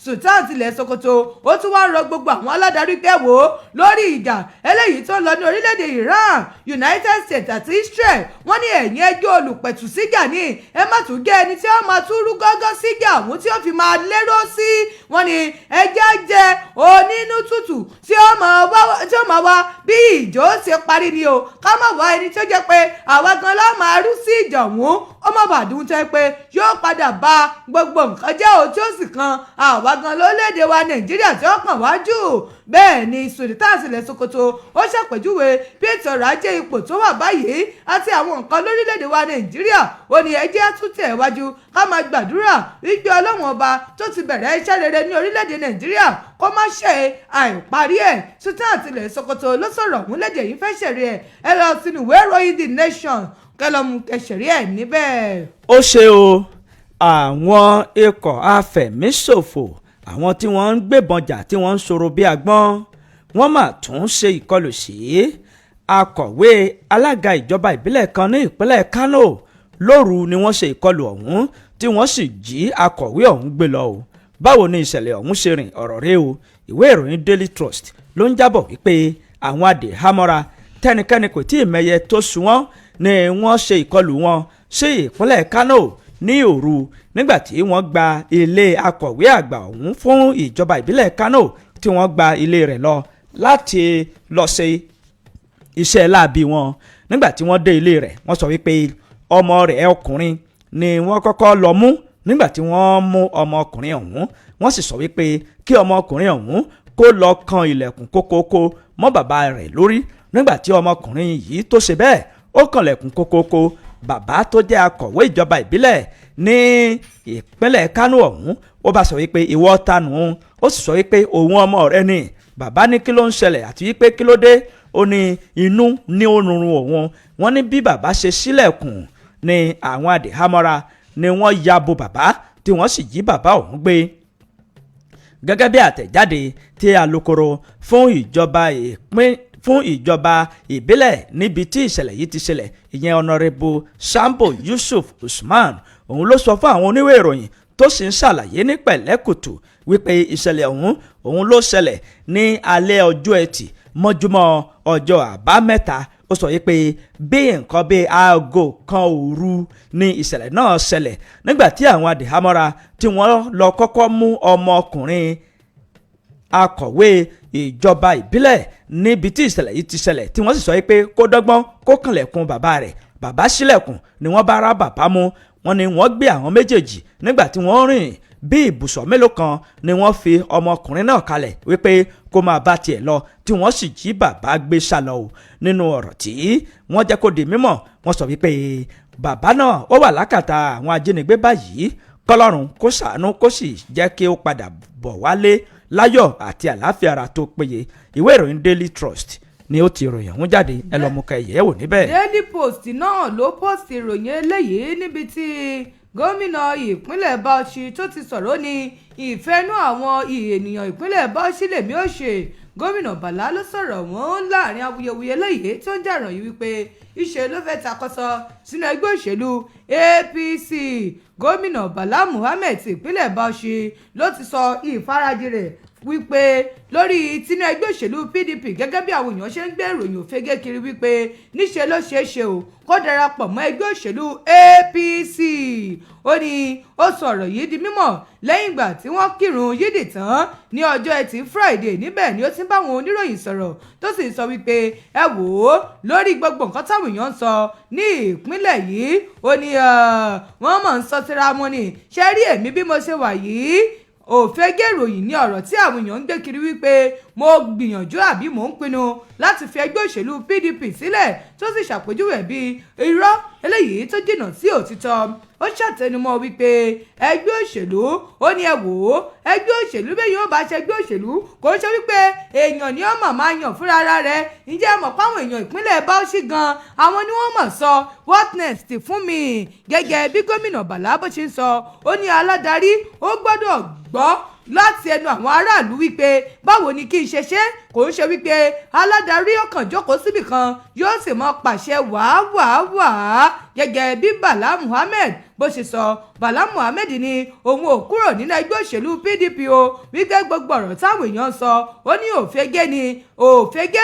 Sultan tilẹ̀ Sokoto ó tún wá ń rọ gbogbo àwọn aládarí pé wò ó lórí ìjà eléyìí tó lọ ní orílẹ̀-èdè Iran, United States àti Israel. Wọ́n ní ẹ̀yin ẹjọ́ olùpẹ̀tù síjà ní ẹ má tún jẹ́ ẹni tí ó máa tún rú gọ́gọ́ síjà àwọn tí ó fi máa lérò sí. Wọ́n ní ẹjẹ́ jẹ́ onínú tútù tí ó máa wá bí ìjọ ṣe parí ni o, ká má wá ẹni tó jẹ́ pé àwa gan la máa rú sí ìjà ọ̀hún ó má bàa dùn tẹ́ pé yóò padà bá gbogbo nǹkan jẹ́ o tí ó sì kan àwa gan lórílẹ̀‐èdè wa Nàìjíríà tí ó kàn wájú. Bẹ́ẹ̀ ni Sultan tilẹ̀ Sokoto ó ṣàpèjúwe bí ètò ọrọ̀ ajé ipò tó wà báyìí àti àwọn nǹkan lórílẹ̀‐èdè wa Nàìjíríà. Ó ní ẹ jẹ́ á tún tẹ̀ wájú ká máa gbàdúrà wípé Ọlọ́run ọba tó ti bẹ̀rẹ̀ iṣẹ́ rere ní orílẹ̀‐èdè Nàìjíríà kó má ṣe àìparí ẹ̀. Sultan tilẹ̀ Sokoto ló sọ̀rọ̀ ọ̀hún lédè yìí fẹ́ ṣẹ̀rí ẹ̀ ẹ lọ sínú ìwé ìròyìn The Nation kẹlọ́mù kẹsẹ̀rí ẹ̀ níbẹ̀. ó ṣe o àwọn ikọ̀ afẹ̀míṣòfò àwọn tí wọ́n ń gbébọn jà tí wọ́n ń ṣòro bí agbọ́n wọ́n mà tún ṣe ìkọlù sí akọ̀wé alága ìjọba ìbílẹ̀ kan ní ìpínlẹ̀ Kano. Lóru ni wọ́n ṣe ìkọlù ọ̀hún tí wọ́n sì jí akọ̀wé ọ̀hún gbé lọ o. Báwo ni ìṣẹ̀lẹ̀ ọ̀hún ṣe rìn ọ̀rọ̀ rẹ̀ o. Ìwé ìròyìn Daily Trust ló ń jábọ̀ wípé àwọn adìhámọ́ra tẹnikẹ́ni kò tí ì mẹyẹ tó sùn wọ́n ni wọ́n ṣe ìkọlù wọn sí ìpínlẹ̀ Kano ní òru nígbà tí wọ́n gba ilé akọ̀wé àgbà ọ̀hún fún ìjọba ìbílẹ̀ Kano tí wọ́n gba ilé rẹ̀ lọ láti lọ ṣe iṣẹ́ láabi wọn. Nígbà tí wọ́n dé ilé rẹ̀ wọ́n sọ wípé ọmọ rẹ̀ ọkùnrin ni wọ́n kọ́kọ́ lọ mú. Nígbà tí wọ́n mú ọmọkùnrin ọ̀hún wọ́n sì sọ wípé kí ọmọkùnrin ọ̀hún kó lọ kan ilẹ̀kùn kókókó mọ́ bàbá rẹ̀ lórí. Nígbà tí ọmọkùnrin yìí tó ṣe bẹ́ẹ̀ ó kanlẹ̀kùn kókókó bàbá tó jẹ́ akọ̀wé ìjọba ìbílẹ̀ ní ìpínlẹ̀ Kánò ọ̀hún ó bá sọ wípé ìwọ tanù ó sì sọ wípé òun ọmọ rẹ̀ ni. Bàbá ní kí ló ń ṣẹlẹ̀ àti wípé kí ló dé. Ó ní inú ní onírun òun. Wọ́n ní bí bàbá ṣe ṣílẹ̀kùn ni àwọn adìhámọ́ra ni wọ́n ya bo bàbá tí wọ́n sì jí bàbá ọ̀hún gbé. Gẹ́gẹ́ bí àtẹ̀jáde tí alukoro fún ìjọba ìbílẹ̀ níbi tí ìṣẹ̀lẹ̀ yìí ti ṣẹlẹ̀ ìyẹn Honorable Sambo Yusuf Usman òun ló sọ fún àwọn oníwé ìròyìn tó sì ń ṣàlàyé ní pẹ̀lẹ́kùtù wípé ìṣẹ̀lẹ̀ òun ló ṣẹlẹ̀ ní alẹ́ ọjọ́ Ẹtì mọ́júmọ́ ọjọ́ Àbámẹ́ta. Ó sọ wípé bí nǹkan bí aago kan òru ni ìṣẹ̀lẹ̀ náà ṣẹlẹ̀ nígbà tí àwọn adìhámọ́ra tí wọ́n lọ kọ́kọ́ mú ọmọkùnrin akọ̀wé ìjọba ìbílẹ̀ níbi tí ìṣẹ̀lẹ̀ yìí ti ṣẹlẹ̀ tí wọ́n sì sọ wípé kó dọ́gbọ́n kó kànlẹ̀kùn bàbá rẹ̀. Bàbá ṣílẹ̀kùn ni wọ́n bá rá bàbá mú. Wọ́n ní wọ́n gbé àwọn méjèèjì nígbà tí wọ́n rìn bí ibùsọ̀ mélòó kan ni wọ́n fi ọmọkùnrin náà kalẹ̀ wípé kó máa bá tiẹ̀ lọ tí wọ́n sì jí bàbá gbé sá lọ o. Nínú ọ̀rọ̀ tí wọ́n jẹ́ kó di mímọ̀ wọ́n sọ wípé bàbá náà ó wà lákàtà àwọn ajínigbé báyìí. Kọ́lọ́run kó ṣàánú kó sì jẹ́ kí ó padà bọ̀ wálé láyọ̀ àti àlàáfíà ara tó péye. Ìwé ìròyìn Daily Trust ni ó ti ròyìn ọ̀hún jáde ẹ lọ mú ká ẹ̀yẹ́ wò níbẹ̀. Daily Post náà ló post ìròyìn eléyìí níbi tí gómìnà ìpínlẹ̀ Bauchi tó ti sọ̀rọ̀ ní ìfẹ́nú àwọn ènìyàn ìpínlẹ̀ Bauchi lèmi ò ṣe. Gómìnà Bàlá ló sọ̀rọ̀ wọn láàrin awuyewuye lẹ́yìn tó ń jàràn yìí wípé ìṣe ló fẹ́ takọ́sọ sínú ẹgbẹ́ òṣèlú APC. Gómìnà Bàlá Muhammed ti ìpínlẹ̀ Bauchi ló ti sọ ìfarajì rẹ̀ wípé lórí tinú ẹgbẹ́ òṣèlú PDP gẹ́gẹ́ bí àwọn èèyàn ṣe ń gbé ìròyìn òfegè kiri wípé níṣe ló ṣeé ṣe o kó darapọ̀ mọ́ ẹgbẹ́ òṣèlú APC. Ó ní ó sọ ọ̀rọ̀ yìí di mímọ̀ lẹ́yìn ìgbà tí wọ́n kírun yídì tán ní ọjọ́ Ẹtì Friday. Níbẹ̀ ni ó ti ń bá àwọn oníròyìn sọ̀rọ̀ tó sì sọ wípé ẹ wò ó lórí gbogbo nǹkan táwọn èèyàn ń sọ ní ìpínlẹ̀ yìí. Ó ní wọ́n mọ̀ ń sọ síra wọn ni ṣe rí èmi bí mo ṣe wà yìí òfegè ìròyìn ní ọ̀rọ̀ tí àwọn èèyàn ń gbé kiri wípé mo gbìyànjú àbí mò ń pinnu láti fi ẹgbẹ́ òṣèlú PDP sílẹ̀ tó sì ṣàpèjúwe bí irọ́ eléyìí tó jìnnà sí òtítọ́. Ó ṣàtẹnumọ́ wípé ẹgbẹ́ òṣèlú ó ní ẹ wò ó ẹgbẹ́ òṣèlú bẹ́ẹ̀ yóò bá ṣe ẹgbẹ́ òṣèlú kò ṣe wípé èèyàn ni ó mọ̀ máa yàn fúnra ara rẹ̀. Ǹjẹ́ ẹ mọ̀ páwọn èèyàn ìpínlẹ̀ Bauchi gan àwọn ni wọ́n mọ̀ sọ what next fún mi. Gẹ́gẹ́ bí gómìnà Bàlá bó ṣe ń sọ ó ní aládarí ó gbọ́dọ̀ gbọ́ láti ẹnu àwọn aráàlú wípé báwo ni kí n ṣe ṣe kò ń ṣe wípé aládarí ọkàn jókòó síbì kan yóò sì mọ pàṣẹ wàá gẹ́gẹ́ bí Bala Muhammed bó ṣe sọ. Bala Muhammed ní òun ò kúrò nínú ẹgbẹ́ òṣèlú PDP o wípé gbogbo ọ̀rọ̀ táwọn èèyàn sọ ó ní òfegè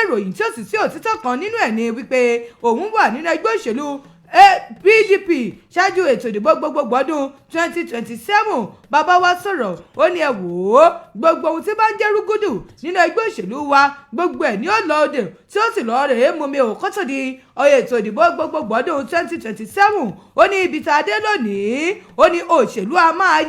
ìròyìn tí ó sì sí òtítọ́ kan nínú ẹ̀ ni wípé òun wà nínú ẹgbẹ́ òṣèlú PDP ṣáájú ètò ìdìbò gbogbogbò ọdún 2027. bàbá wa sọ̀rọ̀ ó ní ẹ wò ó gbogbo ohun tí bá ń jẹ́ rúgúdù nínú ẹgbẹ́ òṣèlú wa gbogbo ẹ̀ ní ó lọ òde tí ó sì lọ́ọ́ rèé mú mi ò kọ́tọ̀ di ètò ìdìbò gbogbogbò ọdún 2027. ó ní ibi tá a dé lónìí ó ní òṣèlú a máa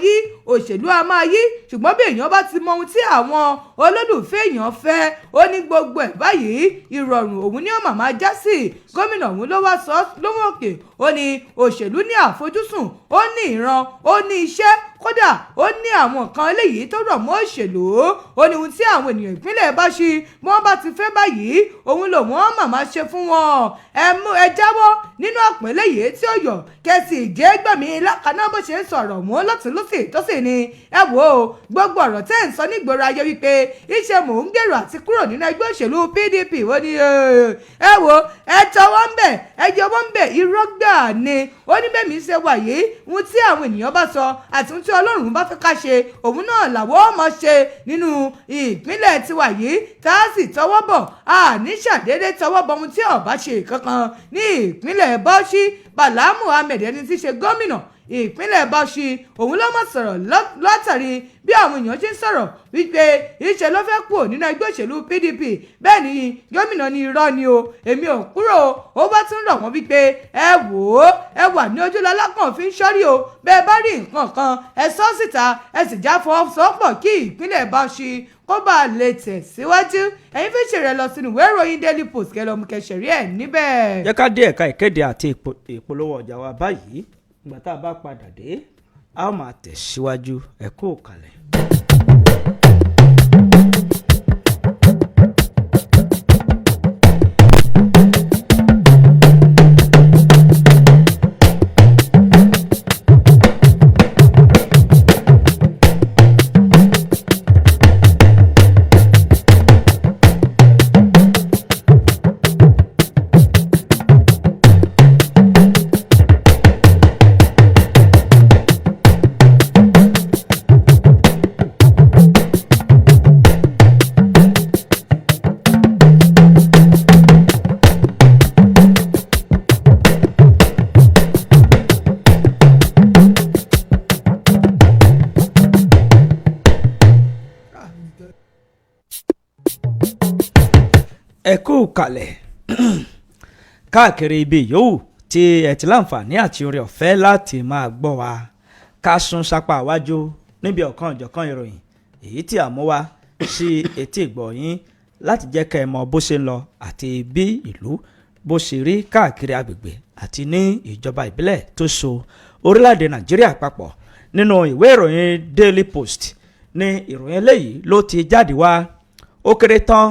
yí ṣùgbọ́n bí èèyàn bá ti mọ ohun tí àwọn olólùfẹ́ èèyàn fẹ́ ó ní gbogbo ẹ̀ báyìí ìrọ̀rùn òun ni ó màmá já sí. gómìnà òun ló wá sọ lóhùn òkè ó ní òṣèlú ní àfojúsùn ó ní ìran ó ní iṣẹ́ kódà ó ní àwọn nǹkan eléyìí tó rọ̀ mọ́ òṣèlú. ó ní ohun tí àwọn ènìyàn ìpínlẹ̀ bá ṣe bí wọ́n bá ti fẹ́ báyìí òun lòun ó màmá ṣe fún wọn. ẹ jáwọ́ nínú ọ̀pọ̀ eléyìí tí ó yọ kẹsì ìjẹ́ gbẹ̀mí lákàná bó ṣe ń sọ̀rọ̀ mọ́ lọ́tún lọ́sì tó sì ní ẹ wò ó gbogbo ọ̀rọ̀ tẹ́ ń sọ nígboro ayé wípé iṣẹ́ mò ń gbèrò àti kúrò nínú ẹgbẹ́ òṣèlú PDP ó ní ẹ wò ẹ tọwọ́ ń bẹ̀ ẹ jọwọ́ ń bẹ̀ irọ́ gbà ni. ó ní bẹ́ẹ̀ mi ṣe wà yìí ohun tí àwọn ènìyàn bá sọ àti ohun tí Ọlọ́run bá fẹ́ ká ṣe òun náà làwọn ọmọ ṣe nínú ìpínlẹ̀ tiwa yìí tá a sì tọwọ́ bọ̀ àní ṣàdédé tọwọ́ bọ̀ ohun tí ọba ṣe kankan ní ìpínlẹ̀ Bauchi. Bala Muhammed ẹni tí í ṣe gómìnà ìpínlẹ̀ Bauchi òun ló mọ̀ sọ̀rọ̀ látàrí bí àwọn èèyàn ṣe ń sọ̀rọ̀ wípé ìṣe ló fẹ́ kúrò nínú ẹgbẹ́ òṣèlú PDP bẹ́ẹ̀ ni gómìnà ní irọ́ ni o èmi ò kúrò. ó bá tún rọ̀ wọ́n wípé ẹ wò ó ẹ wà ní ojúlọ́lá kan fi ń ṣọ́rí o bẹ́ẹ̀ bá rí nǹkan kan ẹ sọ síta ẹ sì já fọwọ́sowọ́pọ̀ kí ìpínlẹ̀ Bauchi kó bá a lè tẹ̀síwájú. ẹ̀yin fi ṣèrè lọ sínú ìwé ìròyìn Daily Post kẹlọ́mù kẹsẹ̀rí ẹ̀ níbẹ̀. jẹ́ ká dé ẹ̀ka ìkéde àti ìpolówó ọjà wa báyìí ìgbà tá a bá padà dé a ó máa tẹ̀síwájú ẹ kú ìkàlẹ̀. ẹ kú kalẹ̀ káàkiri ibi yòówù tí ẹ ti láǹfààní àti oore ọ̀fẹ́ láti máa gbọ́ wa ká sún sápá iwájú níbi ọ̀kan ìjọ̀kan ìròyìn èyí tí a mú wá sí etí ìgbọ́ yín láti jẹ́ kẹ́ ẹ mọ bó ṣe ń lọ àti bí ìlú bó ṣe rí káàkiri agbègbè àti ní ìjọba ìbílẹ̀ tó so orílẹ̀-èdè Nàìjíríà papọ̀. nínú ìwé ìròyìn Daily Post ní ìròyìn eléyìí ló ti jáde wá. ó kéré tán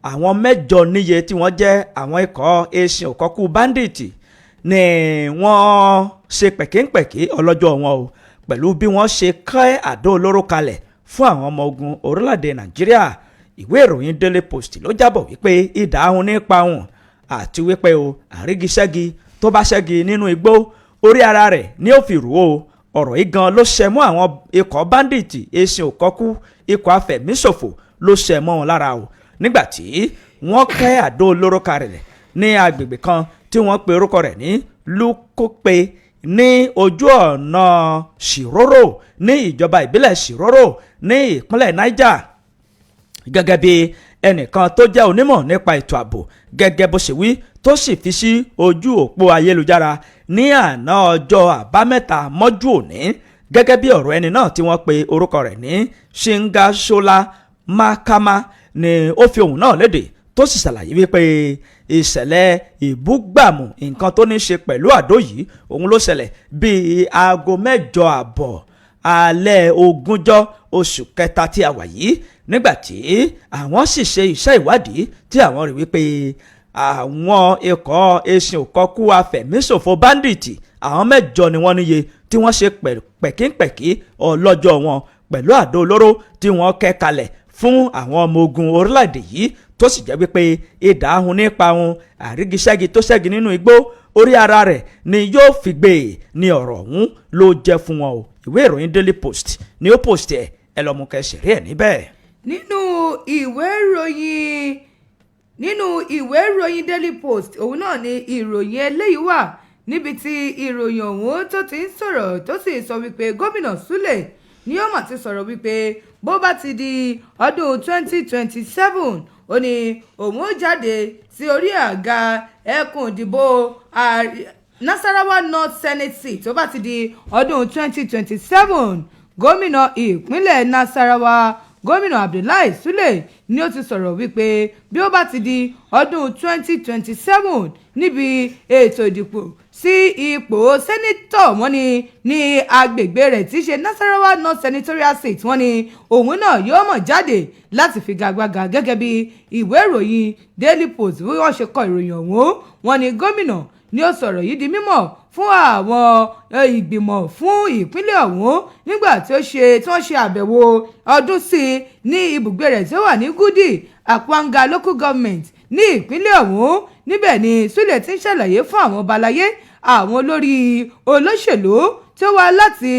àwọn 8 níye tí wọ́n jẹ́ àwọn ikọ̀ esin òkọ́kú bandit ni wọ́n ṣe pẹ̀kínpẹ̀kí ọlọ́jọ́ wọn o pẹ̀lú bí wọ́n ṣe kẹ́ àdó olóró kalẹ̀ fún àwọn ọmọ ogun orílẹ̀-èdè Nàìjíríà. ìwé ìròyìn Daily Post ló jábọ̀ wípé idà ahun nípa wọn àti wípé o àrígiṣẹ́gi tó bá ṣẹ́gi nínú igbó orí ara rẹ̀ ní ó fi rú o. ọ̀rọ̀ yìí gan ló ṣẹ mọ́ àwọn ikọ̀ bandit esin òkọ́kú ikọ̀ afẹ̀míṣòfò ló ṣẹ mọ́ wọn lára o nígbàtí wọ́n kẹ́ àdó olóró kalẹ̀ ní agbègbè kan tí wọ́n pe orúkọ rẹ̀ ní Lukope ní ojú ọ̀nà Shiroro ní ìjọba ìbílẹ̀ Shiroro ní ìpínlẹ̀ Niger. gẹ́gẹ́ bí ẹnìkan tó jẹ́ onímọ̀ nípa ètò ààbò gẹ́gẹ́ bó ṣe wí tó sì fi sí ojú òpó ayélujára ní àná ọjọ́ àbámẹ́ta mọ́jú òní gẹ́gẹ́ bí ọ̀rọ̀ ẹni náà tí wọ́n pe orúkọ rẹ̀ ní Shingashola Makama ni ó fi ohun náà léde tó sì ṣàlàyé wípé ìṣẹ̀lẹ̀ ìbúgbàmù nǹkan tó ní ṣe pẹ̀lú àdó yìí òun ló ṣẹlẹ̀ bíi aago 8:00 alẹ́ 20 oṣù kẹta tí a wà yìí nígbàtí àwọn sì ṣe iṣẹ́ ìwádìí tí àwọn rí wípé àwọn ikọ̀ esin òkọ́kú afẹ̀míṣòfò bandit àwọn 8 ni wọ́n níye tí wọ́n ṣe pẹ̀kínpẹ̀kí ọlọ́jọ́ wọn pẹ̀lú àdó olóró tí wọ́n kẹ́ kalẹ̀ fún àwọn ọmọ ogun orílẹ̀-èdè yìí tó sì jẹ́ wípé ìdá ahun nípa ohun àrígiṣẹ́gi tó ṣẹ́gi nínú igbó orí ara rẹ̀ ni yóò fi gbé e ní ọ̀rọ̀ ọ̀hún ló jẹ́ fún wọn o. ìwé ìròyìn Daily Post ni ó post ẹ lọ mú kẹsìrì ẹ̀ níbẹ̀. nínú ìwé ìròyìn Daily Post òun náà ni ìròyìn eléyìí wà níbi tí ìròyìn ọ̀hún tó ti ń sọ̀rọ̀ tó sì sọ wípé gómìnà Sule ni ó mà ti sọ̀rọ̀ wípé bó bá ti di ọdún 2027 ó ní òun ó jáde sí orí àga ẹkùn ìdìbò Nasarawa North Senate seat tó bá ti di ọdún 2027 gómìnà ìpínlẹ̀ Nasarawa gómìnà Abdullahi Sule ni ó ti sọ̀rọ̀ wípé bí ó bá ti di ọdún 2027 níbi ètò ìdìbò sí ipò sẹ́nítọ̀ wọ́n ní agbègbè rẹ̀ tí í ṣe Nasarawa North Senatorial Seat wọ́n ní òun náà yóò mọ̀ jáde láti figagbága gẹ́gẹ́ bí ìwé ìròyìn Daily Post bí wọ́n ṣe kọ ìròyìn ọ̀hún wọ́n ní gómìnà ni ó sọ̀rọ̀ yìí di mímọ̀ fún àwọn ìgbìmọ̀ fún ìpínlẹ̀ ọ̀hún nígbà tí wọ́n ṣe àbẹ̀wò ọdún sí i ní ibùgbé rẹ̀ tí ó wà ní Gudi Akwanga Local Government ní ìpínlẹ̀ ọ̀hún níbẹ̀ ni Sule ti ń ṣàlàyé fún àwọn ọba aláyé àwọn olórí olóṣèlú tí ó wá láti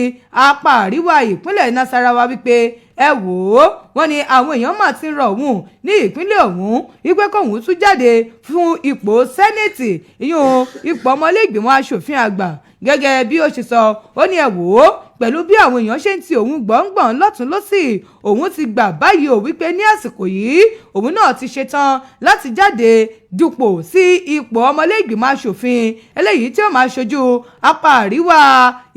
apá àríwá ìpínlẹ̀ Nasarawa wípé ẹ wò ó wọ́n ní àwọn èèyàn mà ti ń rọ̀ òun ní ìpínlẹ̀ ọ̀hún wípé kóun tún jáde fún ipò sẹ́nẹ̀tì ìyún ipò ọmọlẹ́gbìmọ̀ aṣòfin àgbà gẹ́gẹ́ bí ó ṣe sọ ó ní ẹ wò ó pẹ̀lú bí àwọn èèyàn ṣe ń ti òun gbọ̀ngbọ̀n lọ́tún lọ́sì òun ti gbà báyìí ò wípé ní àsìkò yìí òun náà ti ṣetán láti jáde dupò sí ipò ọmọlẹ́gbìmọ̀ aṣòfin eléyìí tí ó máa ṣojú apá àríwá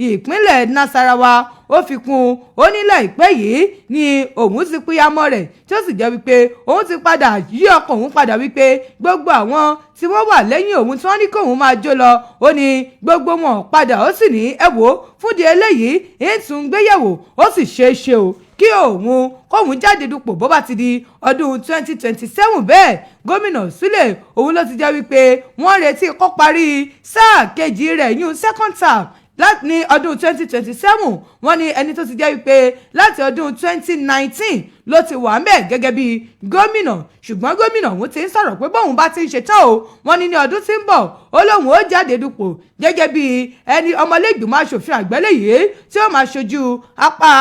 ìpínlẹ̀ Nasarawa ó fi kún ó ní láìpẹ́ yìí ni òun ti pínyàmọ́ rẹ̀ tí ó sì jẹ́ wípé òun ti padà yí ọkàn òun padà wípé gbogbo àwọn tí wọ́n wà lẹ́yìn òun tí wọ́n ní kóun máa jó lọ ó ní gbogbo wọn padà ó sì ní ẹ wò fúndì eléyìí ètùn gbéyẹ̀wò ó sì ṣeé ṣe o kí kóun jáde dupò bó bá ti di ọdún 2027 bẹ́ẹ̀ gómìnà Sule òun ló ti jẹ́ wípé wọ́n retí kó parí sáà kejì rẹ̀ yún second term láti ní ọdún 2027 wọ́n ní ẹni tó ti jẹ́ wípé láti ọdún 2019 ló ti wà ńbẹ̀ gẹ́gẹ́ bí gómìnà ṣùgbọ́n gómìnà òun ti ń sọ̀rọ̀ pé bóun bá ti ń ṣetán o wọ́n ní ọdún tí ń bọ̀ ó lóun ó jáde dupò gẹ́gẹ́ bí ẹni ọmọlẹ́gbìmọ̀ aṣòfin àgbẹ̀lẹ̀ yìí tí ó máa ṣojú apá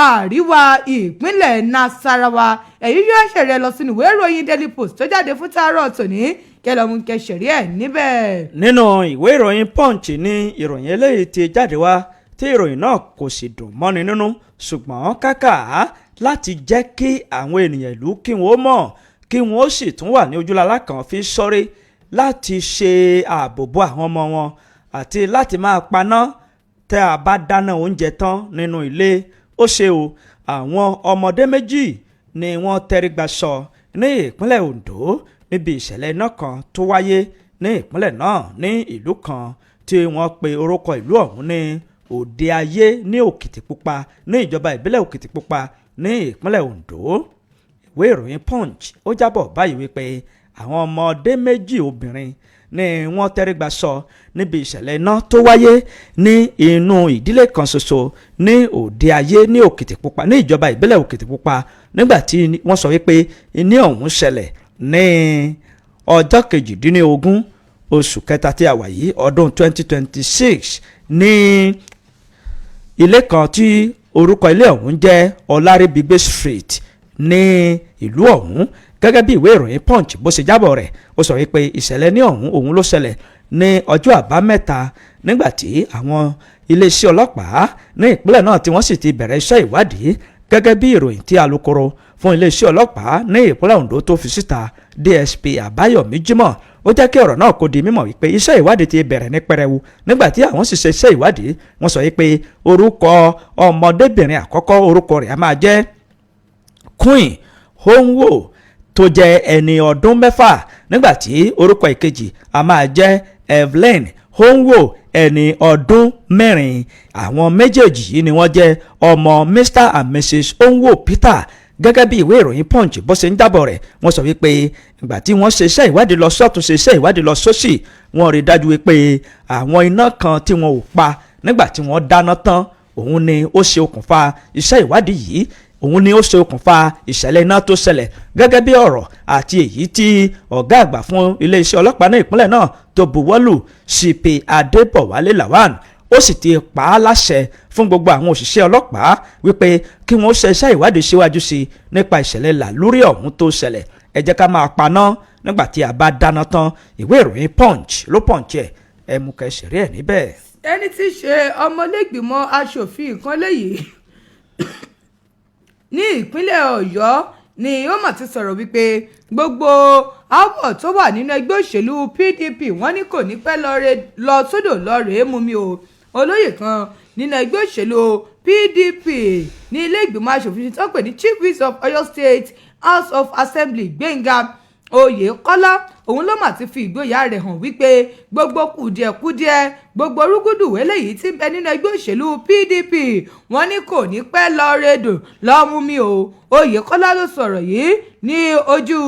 àríwá ìpínlẹ̀ Nasarawa èyí yóò ṣẹ̀rẹ̀ lọ sínú ìwé ìròyìn Daily Post tó jáde fún tàárọ̀ tòní kẹlọmú kẹsẹ̀rí ẹ̀ níbẹ̀. nínú ìwé ìròyìn Punch ní ìròyìn eléyìí ti jáde wá tí ìròyìn náà kò sì dùn mọ́ni nínú ṣùgbọ́n kàkà láti jẹ́ kí àwọn ènìyàn ìlú kí wọ́n mọ̀ kí wọ́n sì tún wà ní ojúlàlá kan fi sọ́rí láti ṣe ààbòbò àwọn ọmọ wọn àti láti máa paná tẹ́ a bá dáná oúnjẹ tán nínú ilé ó ṣe o àwọn ọmọdé méjì ni wọ́n tẹrígbàsọ ní ìpínlẹ̀ Ondo níbi ìṣẹ̀lẹ̀ iná kan tó wáyé ní ìpínlẹ̀ náà ní ìlú kan tí wọ́n pe orúkọ ìlú ọ̀hún ní Òde Ayé ní Òkìtìpupa ní ìjọba ìbílẹ̀ Òkìtìpupa ní ìpínlẹ̀ Ondo. ìwé ìròyìn Punch ó jábọ̀ báyìí wípé àwọn ọmọdé méjì obìnrin ni wọ́n tẹrígbàsọ níbi ìṣẹ̀lẹ̀ iná tó wáyé ní inú ìdílé kan ṣoṣo ní Òde Ayé ní Òkìtìpupa ní ìjọba ìbílẹ̀ Òkìtìpupa nígbà tí wọ́n sọ wípé iná ọ̀hún ṣẹlẹ̀ ní ọjọ́ 18 oṣù kẹta tí a wà yìí ọdún 2026 ní ilé kan tí orúkọ ilé ọ̀hún jẹ́ Ọlárìbígbé Street ní ìlú ọ̀hún gẹ́gẹ́ bí ìwé ìròyìn Punch bó ṣe jábọ̀ rẹ̀ ó sọ wípé ìṣẹ̀lẹ̀ ní ọ̀hún òun ló ṣẹlẹ̀ ní ọjọ́ àbámẹ́ta nígbà tí àwọn iléeṣẹ́ ọlọ́pàá ní ìpínlẹ̀ náà tí wọ́n sì ti bẹ̀rẹ̀ iṣẹ́ ìwádìí gẹ́gẹ́ bí ìròyìn tí alukoro fún iléeṣẹ́ ọlọ́pàá ní ìpínlẹ̀ Ondo tó fi síta DSP Àbáyọ̀mí Jímọ̀ ó jẹ́ kí ọ̀rọ̀ náà kó di mímọ̀ wípé iṣẹ́ ìwádìí ti bẹ̀rẹ̀ ní pẹrẹwu nígbà tí àwọn sì ṣe iṣẹ́ ìwádìí wọ́n sọ wípé orúkọ ọmọdébìnrin àkọ́kọ́ orúkọ rẹ̀ á máa jẹ́ Queen Honwo tó jẹ́ ẹni ọdún 6 nígbà tí orúkọ ìkejì á máa jẹ́ Evelyn Honwo ẹni ọdún 4 àwọn méjèèjì yìí ni wọ́n jẹ́ ọmọ Mr and Mrs Honwo Peter gẹ́gẹ́ bí ìwé ìròyìn Punch bó ṣe ń jábọ̀ rẹ̀ wọ́n sọ wípé ìgbà tí wọ́n ṣe iṣẹ́ ìwádìí lọ sọ́tún ṣe iṣẹ́ ìwádìí lọ sósì wọ́n rí dájú wípé àwọn iná kan tí wọ́n ò pa nígbà tí wọ́n dáná tán òun ni ó ṣe okùnfà iṣẹ́ ìwádìí yìí, òun ni ó ṣe okùnfà ìṣẹ̀lẹ̀ iná tó ṣẹlẹ̀ gẹ́gẹ́ bí ọ̀rọ̀ àti èyí tí ọ̀gá àgbà fún iléeṣẹ́ ọlọ́pàá ní ìpínlẹ̀ náà tó buwọ́lù CP Adébọ̀wálé Lawan. Ó sì ti pa á láṣẹ fún gbogbo àwọn òṣìṣẹ́ ọlọ́pàá wípé kí wọ́n ṣe iṣẹ́ ìwádìí síwájú sí i nípa ìṣẹ̀lẹ̀ làlúrí ọ̀hún tó ṣẹlẹ̀. Ẹ jẹ́ ká máa paná nígbà tí a bá dáná tán. Ìwé ìròyìn Punch ló Punch ẹ mú kẹsìrì ẹ̀ níbẹ̀. ẹni tí í ṣe ọmọlẹ́gbìmọ̀ aṣòfin ìkànlẹ̀ yìí ní ìpínlẹ̀ Ọ̀yọ́ ni ó mà ti sọ̀rọ̀ wípé gbogbo àwọ̀ tó wà nínú ẹgbẹ́ òṣèlú PDP wọ́n ní kò ní pẹ́ lọ sódò lọ́ọ̀rẹ́ mú mi o. Olóyè kan nínú ẹgbẹ́ òṣèlú PDP ní ilé ìgbìmọ̀ aṣòfin tó pè ní Chief Whip of Oyo State House of Assembly Gbénga Oyèkọ́lá òun ló mà ti fi ìgboyà rẹ̀ hàn wípé gbogbo kùdìẹ̀kudiẹ gbogbo rúgúdù eléyìí tí ń bẹ nínú ẹgbẹ́ òṣèlú PDP wọ́n ní kò ní pẹ́ lọ rẹdò lọ́mú mi o. Oyèkọ́lá ló sọ̀rọ̀ yìí ní ojú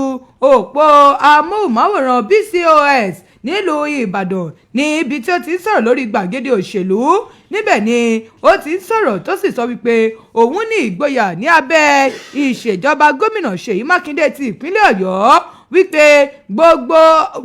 òpó amóhùnmáwòrán BCOS nílùú Ìbàdàn ní ibi tí ó ti ń sọ̀rọ̀ lórí gbàgede òṣèlú. Níbẹ̀ ni ó ti ń sọ̀rọ̀ tó sì sọ wípé òun ní ìgboyà ní abẹ́ ìṣèjọba gómìnà Ṣèyí Mákindé ti ìpínlẹ̀ Ọ̀yọ́ wípé gbogbo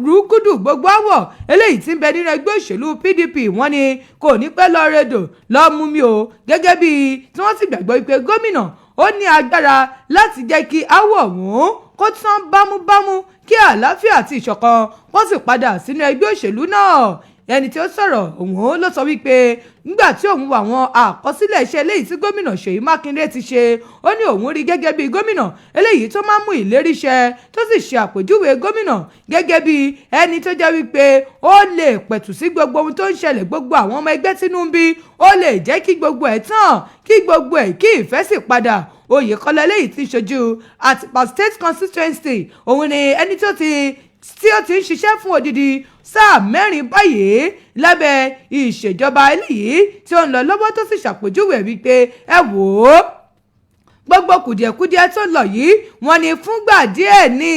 rúkúdù gbogbo àwọ̀ eléyìí tí ń bẹ nínú ẹgbẹ́ òṣèlú PDP wọ́n ní kò ní pẹ́ lọ rẹdò lọ mú mi o. Gẹ́gẹ́ bí tí wọ́n sì gbàgbọ́ wípé gómìnà ó ní agbára láti jẹ́ kí àwọ̀ ọ̀hún kó tán bámúbámú kí àlàáfíà àti ìṣọ̀kan wọ́n sì padà sínú ẹgbẹ́ òṣèlú náà. Ẹni tí ó sọ̀rọ̀ òun ló sọ wípé nígbà tí òun wà àwọn àkọsílẹ̀ iṣẹ́ eléyìí tí gómìnà Ṣèyí Mákindé ti ṣe, ó ní òun rí gẹ́gẹ́ bí gómìnà eléyìí tó máa ń mú ìlérí ṣẹ tó sì ṣe àpèjúwe gómìnà gẹ́gẹ́ bí ẹni tó jẹ́ wípé ó lè pẹ̀tù sí gbogbo ohun tó ń ṣẹlẹ̀, gbogbo àwọn ọmọ ẹgbẹ́ tínú ń bí, ó lè jẹ́ kí gbogbo ẹ̀ tàn, kí gbogbo ẹ̀ kí ìfẹ́ sì padà. Oyèkọ́lá eléyìí ti ṣojú Àtìpà State Constituency òun ni ẹni tí ó ti ń ṣiṣẹ́ fún odidi sáà 4 báyìí lábẹ́ ìṣèjọba eléyìí tí ó ń lọ lọ́wọ́ tó sì ṣàpèjúwe wípé ẹ wò ó gbogbo kùdìẹ̀kudiẹ tó lọ yìí wọ́n ní fúngbà díẹ̀ ní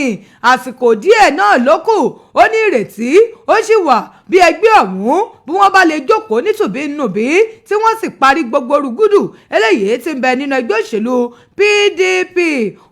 àsìkò díẹ̀ náà ló kù. Ó ní ìrètí ó sì wà bí ẹgbẹ́ ọ̀hún bí wọ́n bá lè jókòó nítùbínùbí tí wọ́n sì parí gbogbo rúgúdù eléyìí tí ń bẹ nínú ẹgbẹ́ òṣèlú PDP.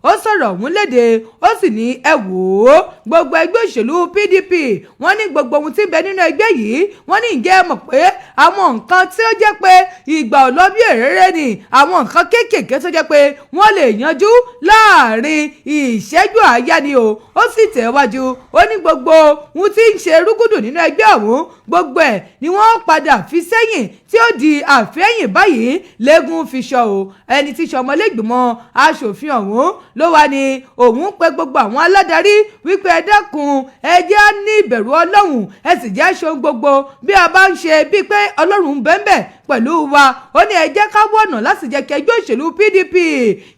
Ó sọ̀rọ̀ ọ̀hún léde ó sì ní ẹ wò ó gbogbo ẹgbẹ́ òṣèlú PDP wọ́n ní gbogbo ohun tí ń bẹ nínú ẹgbẹ́ yìí wọ́n ní ǹjẹ́ ẹ mọ̀ pé àwọn nǹkan tí ó jẹ́ pé ìgbà ò lọ bí èrèrè ni àwọn nǹkan kéékèèké tó jẹ́ pé wọ́n lè yanjú láàrin ìṣẹ́jú àáyá ni o. Ó sì tẹ̀wájú ó ní gbogbo ohun tí ń ṣe rúgúdù nínú ẹgbẹ́ ọ̀hún gbogbo ẹ̀ ni wọ́n padà fi sẹ́yìn tí ó di àfẹ́yìn báyìí lẹ́gùn fi ṣọ o. Ẹni tí ṣọmọlẹ́gbìmọ̀ aṣòfin ọ̀hún ló wà ní òun pé gbogbo àwọn aládarí wípé ẹ dákun ẹ jẹ́ á ní ìbẹ̀rù Ọlọ́run ẹ sì jẹ́ aṣọ gbogbo bí a bá ń ṣe bíi pé Ọlọ́run bẹ́ẹ̀ pẹ̀lú wa. Ó ní ẹ jẹ́ ká wọ̀nà láti jẹ́ kí ẹgbẹ́ òṣèlú PDP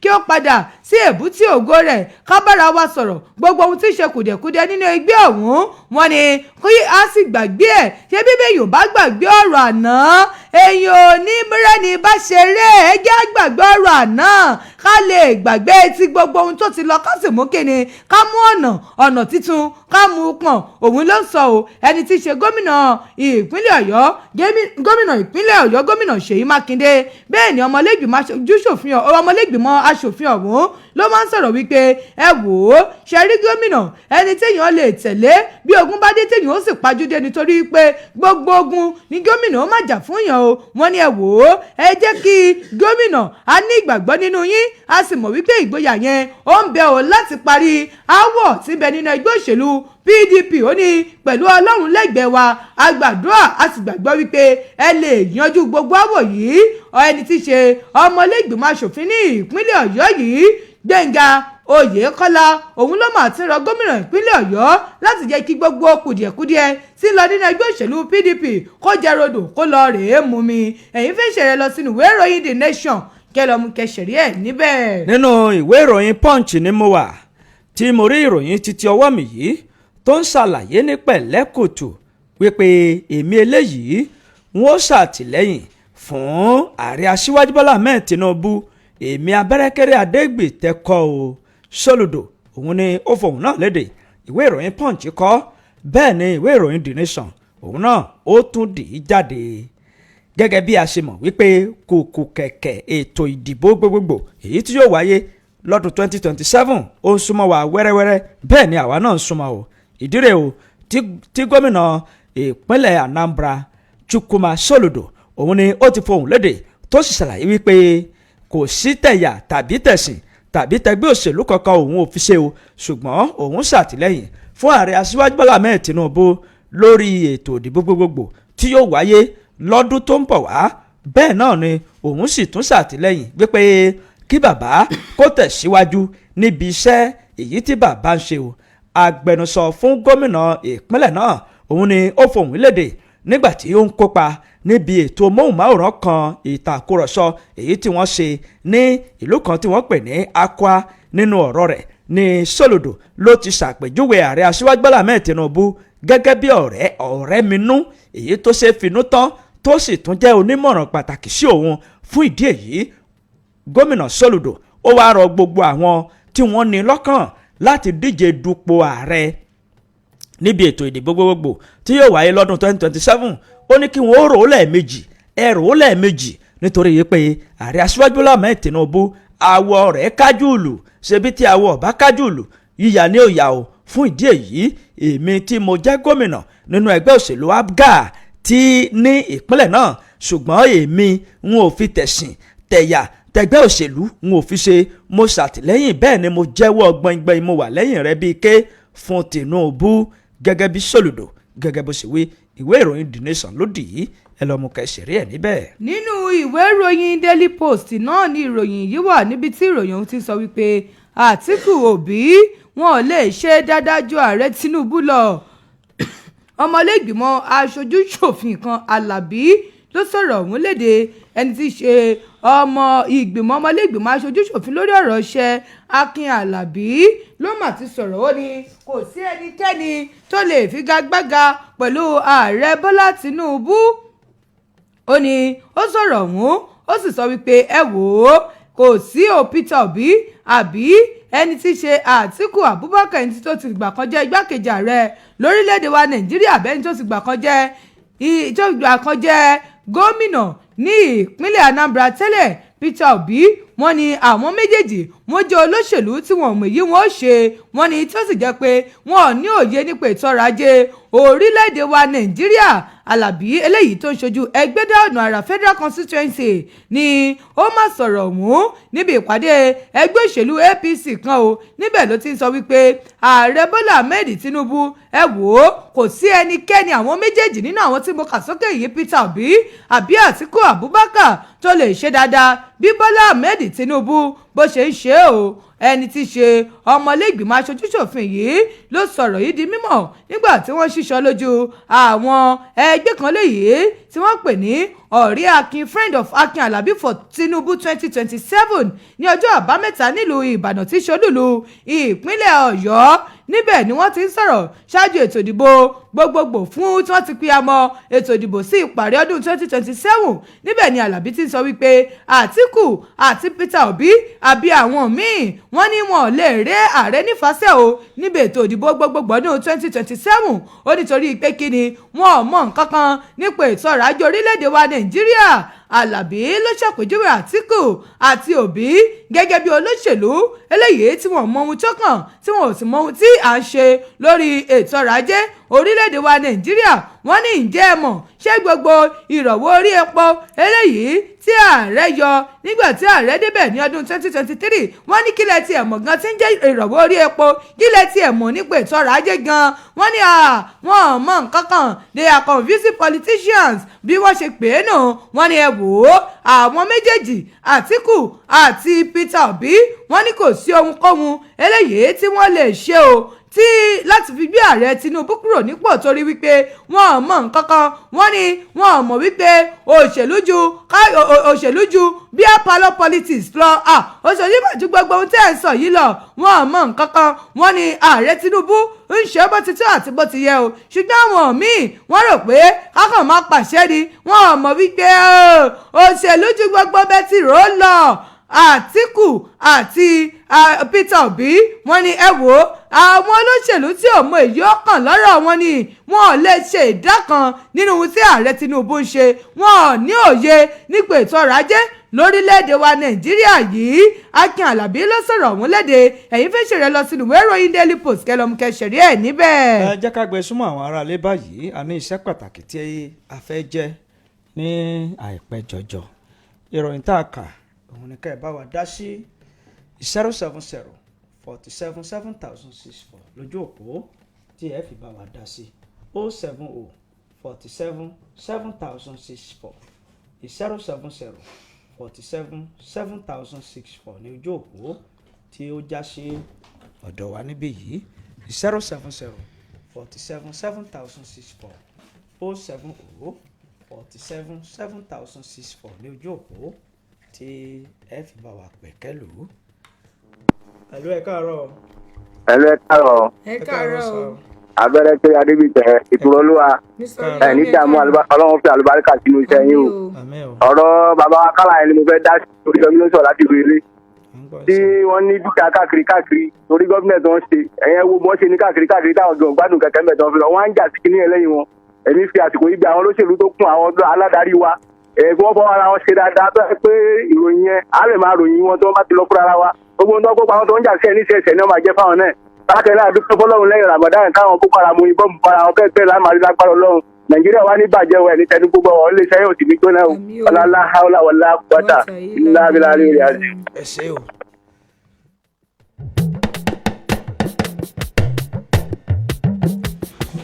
kí ó padà sí èbúté ògo rẹ̀ ká bára wa sọ̀rọ̀ gbogbo ohun tí ń ṣe kùdẹ̀kudẹ nínú ẹgbẹ́ ọ̀hún wọ́n ní kí a sì gbàgbé ẹ̀ ṣé bíbélì yóò bá gbàgbé ọ̀rọ̀ àná èèyàn ò ní mìíràn bá ṣeré ẹ jẹ́ gbàgbé ọ̀rọ̀ àná ká lè gbàgbé ti gbogbo ohun tó ti lọ ká sì mú kíni ká mú ọ̀nà títun ká mú pọ̀n. Òun ló ń sọ o ẹni tí í ṣe gómìnà ìpínlẹ̀ Ọ̀yọ́ gómìnà Ṣèyí Mákindé. Bẹ́ẹ̀ ni ọmọlẹ́gbìmọ̀ aṣòfin ọ̀hún ló máa ń sọ̀rọ̀ wípé ẹ wò ó ṣe rí gómìnà ẹni téèyàn lè tẹ̀lé bí ogun bá dé téèyàn ó sì pajúdé nítorí pé gbogbo ogun ni gómìnà ó má jà fún yàn o. Wọ́n ní ẹ wò ó ẹ jẹ́ kí gómìnà a ní ìgbàgbọ́ nínú yín a sì mọ̀ wípé ìgboyà yẹn ó ń bẹ o láti parí aáwọ̀ tí ń bẹ nínú ẹgbẹ́ òṣèlú PDP. Ó ní pẹ̀lú Ọlọ́run lẹ́gbẹ̀ẹ́ wa a gbàdúrà a sì gbàgbọ́ wípé ẹ lè yanjú gbogbo àwọ̀ yìí. Ẹni tí í ṣe ọmọlẹ́gbìmọ̀ aṣòfin ní ìpínlẹ̀ Ọ̀yọ́ yìí Gbénga Oyèkọ́lá òun ló máa ti rọ gómìnà ìpínlẹ̀ Ọ̀yọ́ láti jẹ́ kí gbogbo kùdìẹ̀kudiẹ tí lọ nínú ẹgbẹ́ òṣèlú PDP kó jẹ́ rodò kó lọ rèé mú mi. Ẹ̀yin fẹ́ ṣẹ̀rẹ̀ lọ sínú ìwé ìròyìn The Nation kẹlọ́mù kẹsẹ̀rí ẹ̀ níbẹ̀. Nínú ìwé ìròyìn Punch ni mo wà tí mo rí ìròyìn títí ọwọ́ mi yìí tó ń ṣàlàyé ní pẹ̀lẹ́kùtù wípé èmi eléyìí wọ́n ṣàtìlẹ́yìn fún ààrẹ aṣíwájú Bọ́lá Ahmed Tinubu èmi abẹ́rẹ́kẹ́rẹ́ adégbìtẹ́kọ́ o Soludo òun ni ó fohùn náà léde. Ìwé ìròyìn Punch kọ bẹ́ẹ̀ ni ìwé ìròyìn The Nation òun náà ó tún dì í jáde. gẹ́gẹ́ bí a ṣe mọ̀ wípé kùkù kẹ̀kẹ́ ètò ìdìbò gbogbogbò èyí tí yóò wáyé lọ́dún 2027 ó ń súnmọ́ wa wẹ́rẹ́wẹ́rẹ́ bẹ́ẹ̀ ni àwa náà ń súnmọ́ o ìdí rẹ̀ o tí gómìnà ìpínlẹ̀ Anambra Chukwuma Soludo òun ni ó ti fohùn lédè tó sì ṣàlàyé wípé kò sí tẹ̀yà tàbí tẹ̀sìn tàbí tẹgbẹ́ òṣèlú kankan òun ò fi ṣe o ṣùgbọ́n òun ṣàtìlẹ́yìn fún ààrẹ aṣíwájú Bọ́lá Ahmed Tinubu lórí ètò ìdìbò gbogbogbò tí yóò wáyé lọ́dún tó ń bọ̀ wá bẹ́ẹ̀ náà ni òun sì tún ṣàtìlẹ́yìn wípé kí bàbá kó tẹ̀síwájú níbi iṣẹ́ èyí tí bàbá ń ṣe o agbẹnusọ fún gómìnà ìpínlẹ̀ náà òun ni ó fohùn lédè nígbà tí ó ń kópa níbi ètò móhùnmáwòrán kan ìtàkùrọ̀sọ èyí tí wọ́n ṣe ní ìlú kan tí wọ́n pè ní Akwa nínú ọ̀rọ̀ rẹ̀ ní Soludo ló ti ṣàpèjúwe ààrẹ aṣíwájú Bọ́lá Ahmed Tinubu gẹ́gẹ́ bí ọ̀rẹ́ minú èyí tó ṣe finú tán tó sì tún jẹ́ onímọ̀ràn pàtàkì sí òun fún ìdí èyí gómìnà Soludo ó wáá rọ gbogbo àwọn tí wọ́n ní lọ́kàn láti díje dupò ààrẹ níbi ètò ìdìbò gbogbogbò tí yóò wáyé lọ́dún 2027 ó ní kí wọ́n rò ó lẹ́ẹ̀mejì nítorí yìí pé ààrẹ aṣíwájú Bọ́lá Ahmed Tinubu àwọ̀ rẹ̀ kájúùlù ṣebí tí àwọ̀ ọ̀bá kájúùlù yíyà ní òyà o fún ìdí èyí èmi tí mo jẹ́ gómìnà nínú ẹgbẹ́ òṣèlú APGA tí ní ìpínlẹ̀ náà ṣùgbọ́n èmi n ò fi tẹ̀sìn tẹ̀yà tẹgbẹ́ òṣèlú n ò fi ṣe mo ṣàtìlẹ́yìn bẹ́ẹ̀ ni mo jẹ́wọ́ gbọ̀ngbọ̀n mo wà lẹ́yìn rẹ̀ bíi ké fún Tinubu gẹ́gẹ́ bí Soludo gẹ́gẹ́ bó ṣe wí ìwé ìròyìn The Nation ló dì í ẹ lọ mú kẹsìrì ẹ níbẹ̀. nínú ìwé ìròyìn Daily Post náà ni ìròyìn yìí wà níbi tí ìròyìn ọ̀hún ti sọ wípé Àtíkù Òbí wọn ò lè ṣe dáadáa ju ààrẹ Tinubu lọ ọmọlẹ́gbìmọ̀ aṣojú-ṣòfin kan Alábí ló sọ̀rọ̀ ọ̀hún léde ẹni tí í ṣe ọmọlẹ́gbìmọ̀ aṣojú-ṣòfin lórí ọ̀rọ̀ iṣẹ́ Akin Alábí ló mà ti sọ̀rọ̀ ó ní kò sí ẹnikẹ́ni tó lè figagbága pẹ̀lú ààrẹ Bọ́lá Tinubu ó ní ó sọ̀rọ̀ ọ̀hún ó sì sọ wípé ẹ wò ó kò sí o Peter Obi àbí ẹni tí í ṣe Àtíkù Abubakar ẹni tó ti gbà kan jẹ́ igbákejì ààrẹ lórílẹ̀‐èdè wa Nàìjíríà bẹ́ẹ̀ ni tó ti gbà kan jẹ́ gómìnà ní ìpínlẹ̀ Anambra tẹ́lẹ̀ Peter Obi wọ́n ní àwọn méjèèjì wọ́n jẹ́ olóṣèlú tí wọ́n mọ̀ èyí wọ́n ṣe wọ́n ní tó sì jẹ́ pé wọ́n ò ní òye nípa ètò ọrọ̀ ajé orílẹ̀‐èdè wa Nàìjíríà Alábí eléyìí tó ń ṣojú Ẹgbẹ́dá Ọ̀nà Àrà Federal Constituency ni ó máa sọ̀rọ̀ ọ̀hún níbi ìpàdé ẹgbẹ́ òṣèlú APC kan o níbẹ̀ ló ti ń sọ wípé ààrẹ Bọ́lá Ahmed Tinubu ẹ wò ó kò sí ẹnikẹ́ni àwọn méjèèjì nínú àwọn tí mo kà sókè yìí Peter Obi àbí Àtíkù Abubakar tó lè ṣe dáadáa bí Bọ́lá Ahmed Tinubu bó ṣe ń ṣe o ẹni tí í ṣe ọmọlẹ́gbìmọ̀ aṣojú-ṣòfin yìí ló sọ̀rọ̀ yìí di mímọ̀ nígbà tí wọ́n ṣíṣọ́ lójú àwọn ẹgbẹ́ kan léyìí tí wọ́n pè ní ọ̀rẹ́ Akin Friend of Akin Alabi for Tinubu 2027 ní ọjọ́ àbámẹ́ta nílùú Ìbàdàn tí ṣolúlu ìpínlẹ̀ Ọ̀yọ́ níbẹ̀ ni wọ́n ti ń sọ̀rọ̀ ṣáájú ètò ìdìbò gbogbogbò fún tí wọ́n ti pe àmọ́ ètò ìdìbò sí ìparí ọdún 2027 níbẹ̀ ni Alábí ti sọ wípé Àtíkù àti Peter Obi àbí àwọn míì wọ́n ní wọn ò lè ré ààrẹ nífàsẹ́ o níbi ètò ìdìbò gbogbogbò ọdún 2027 ó nítorí pé kí ni wọn ò mọ nǹkan kan nípa ètò ọrọ̀ ajé orílẹ̀-èdè wa Nàìjíríà Alábí ló ṣàpèjúwe Àtíkù àti Òbí gẹ́gẹ́ bí olóṣèlú eléyìí tí wọ́n mọ ohun tó kàn tí wọ́n ò sì mọ ohun tí à ń ṣe lórí ètò ọrọ̀ ajé orílẹ̀-èdè wa Nàìjíríà wọ́n ní ǹjẹ́ ẹ mọ̀ ṣé gbogbo ìrọ̀wọ́ orí epo eléyìí tí ààrẹ yọ nígbà tí ààrẹ débẹ̀ ní ọdún 2023 wọ́n ní kílẹ̀ tí ẹ̀ mọ̀ gan tí ń jẹ́ ìrọ̀wọ́ orí epo kílẹ̀ tí ẹ̀ mọ̀ nípa ètò ọrọ̀ ajé gan wọ́n ní wọ́n mọ̀ nǹkan kan they are confusing politicians bí wọ́n ṣe pè é nù wọ́n ní ẹ wò ó àwọn méjèèjì Àtíkù àti Peter Obi wọ́n ní kò sí ohunkóhun eléyìí tí wọ́n lè ṣe o tí láti fi gbé ààrẹ Tinubu kúrò nípò torí wípé wọn ò mọ nǹkan kan wọ́n ní wọn ò mọ̀ wípé òṣèlú ju beer parlour politics lọ òṣèlú ìbàjú gbogbo ohun tẹ́ ẹ̀ ń sọ yìí lọ wọn ò mọ nǹkan kan wọ́n ní ààrẹ Tinubu ń ṣe bó ti tó àti bó ti yẹ o ṣùgbọ́n àwọn míì wọ́n rò pé kákan máa pàṣẹ ni wọn ò mọ̀ wípé òṣèlú ju gbogbo bẹ́ẹ̀ ti rò ó lọ Àtíkù àti Peter Obi wọ́n ní ẹ wò àwọn olóṣèlú tí ò mọ èyí ọkàn lọ́rọ̀ wọn ni wọn ò lè ṣe ìdá kan nínú ohun tí ààrẹ Tinubu ń ṣe, wọn ò ní òye nípa ètò ọrọ̀ ajé lórílẹ̀‐èdè wa Nàìjíríà yìí. Akin Àlàbí ló sọ̀rọ̀ ọ̀hún léde, ẹ̀yin fẹ́ ṣèrè lọ sínú ìwé ìròyìn Daily Post kẹlọ́mùkẹ́ ṣẹ̀rí ẹ̀ níbẹ̀. ẹ jẹ́ ká gbé súnmọ́ àwọn aráalé báyìí, a ní iṣẹ́ pàtàkì tí a fẹ́ jẹ́ ní àìpẹ́ jọjọ. Ìròyìn tá a kà òun ni ká ẹ bá wa dá sí 070 47 7064 lójú òpó tí ẹ fi bá wa dá sí 070 47 7064 070 47 7064 ní ojú òpó tí ó já sí ọ̀dọ̀ wa níbí yìí 070 47 7064 070 47 7064 ní ojú òpó tí ẹ fi bá wa pẹ̀kẹ́lù. Ẹ̀lú ẹ káàárọ̀. Ẹ̀lú ẹ káàárọ̀. Ẹ káàárọ̀ o. Abẹ́rẹ́ pé Adébíyẹ̀ Ìtúrọ́lúwa ní dààmú Ọlọ́run fi àlùbáríkà sínú iṣẹ́ yín o. Ọ̀rọ̀ bàbá wa kálá yẹn ni mo fẹ́ dá sí orí gọ́mìnà láti wéré. Tí wọ́n ní dúkìá káàkiri torí gọ́mìnà tó ń ṣe ẹ̀yẹn wo bọ́ ṣe ní káàkiri táwọn gan gbádùn kẹ̀kẹ́ mẹ́tọ́ fi lọ wọ́n á ń jà sí kíní ẹlẹ́yìn wọn. Èmi fi àsìkò yìí gba àwọn olóṣèlú tó kún àwọn aládarí wa kí wọ́n fọwọ́ ara wọn ṣe dáadáa tó yẹ pé ìròyìn yẹn á lè máa ròyìn wọn tó bá ti lọ fúnra ara wa gbogbo ohun tó kópa àwọn tó ń jà sí ẹni ṣẹ̀ṣẹ̀ ni wọ́n máa jẹ́ fáwọn náà lákẹ́lẹ́ àdúgbò fọlọ́run lẹ́yìn Ramadan táwọn boko haram ìbọn bára wọn bẹ́ẹ̀ lámàrí lágbára Ọlọ́run Nàìjíríà wà ní bàjẹ́ wẹ̀ ní tẹnu gbogbo ọ̀ lè ṣẹ́yìn òsì ní gbóná o ọlọ́lá haúlá wọlá pátá ńlá abilá rí rí àjẹ́. ẹ ṣé o.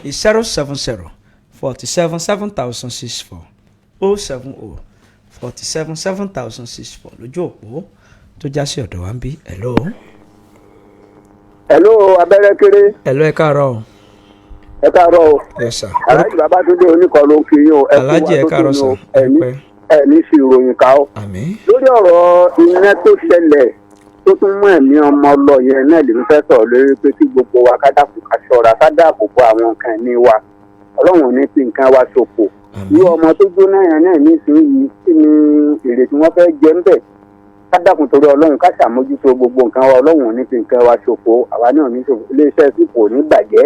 It's 070 47 7064 070 47 7064 lójú òpó tó já sí ọ̀dọ̀ wa ń bí. Hello. Hello abẹ́rẹ́ kéré. Hello ẹ káàárọ̀. Ẹ káàárọ̀ o. Yes sir. Aláàjì Babátúndé oníkan ló ń kí yín o. Aláàjì ẹ káàárọ̀ sir. Ẹ̀mí sì ròyìn ká o. Àmín. Lórí ọ̀rọ̀ iná tó ṣẹlẹ̀ tó tún mú ẹ̀mí ọmọ lọ yẹn náà lè fẹ́ sọ̀rọ̀ lórí pé kí gbogbo wa ká dákun ká ṣọ́ra ká dáàbò bo àwọn nǹkan ní wa. Ọlọ́run ò ní fi nǹkan wa ṣòfò. Irú ọmọ tó jóná yẹn náà nísìnyí kí ni èrè tí wọ́n fẹ́ jẹ ń bẹ̀. Ká dákun torí Ọlọ́run ká ṣàmójútó gbogbo nǹkan wa Ọlọ́run ò ní fi nǹkan wa ṣòfò àwa náà ní ṣòfò iléeṣẹ́ tí kò ní bàjẹ́.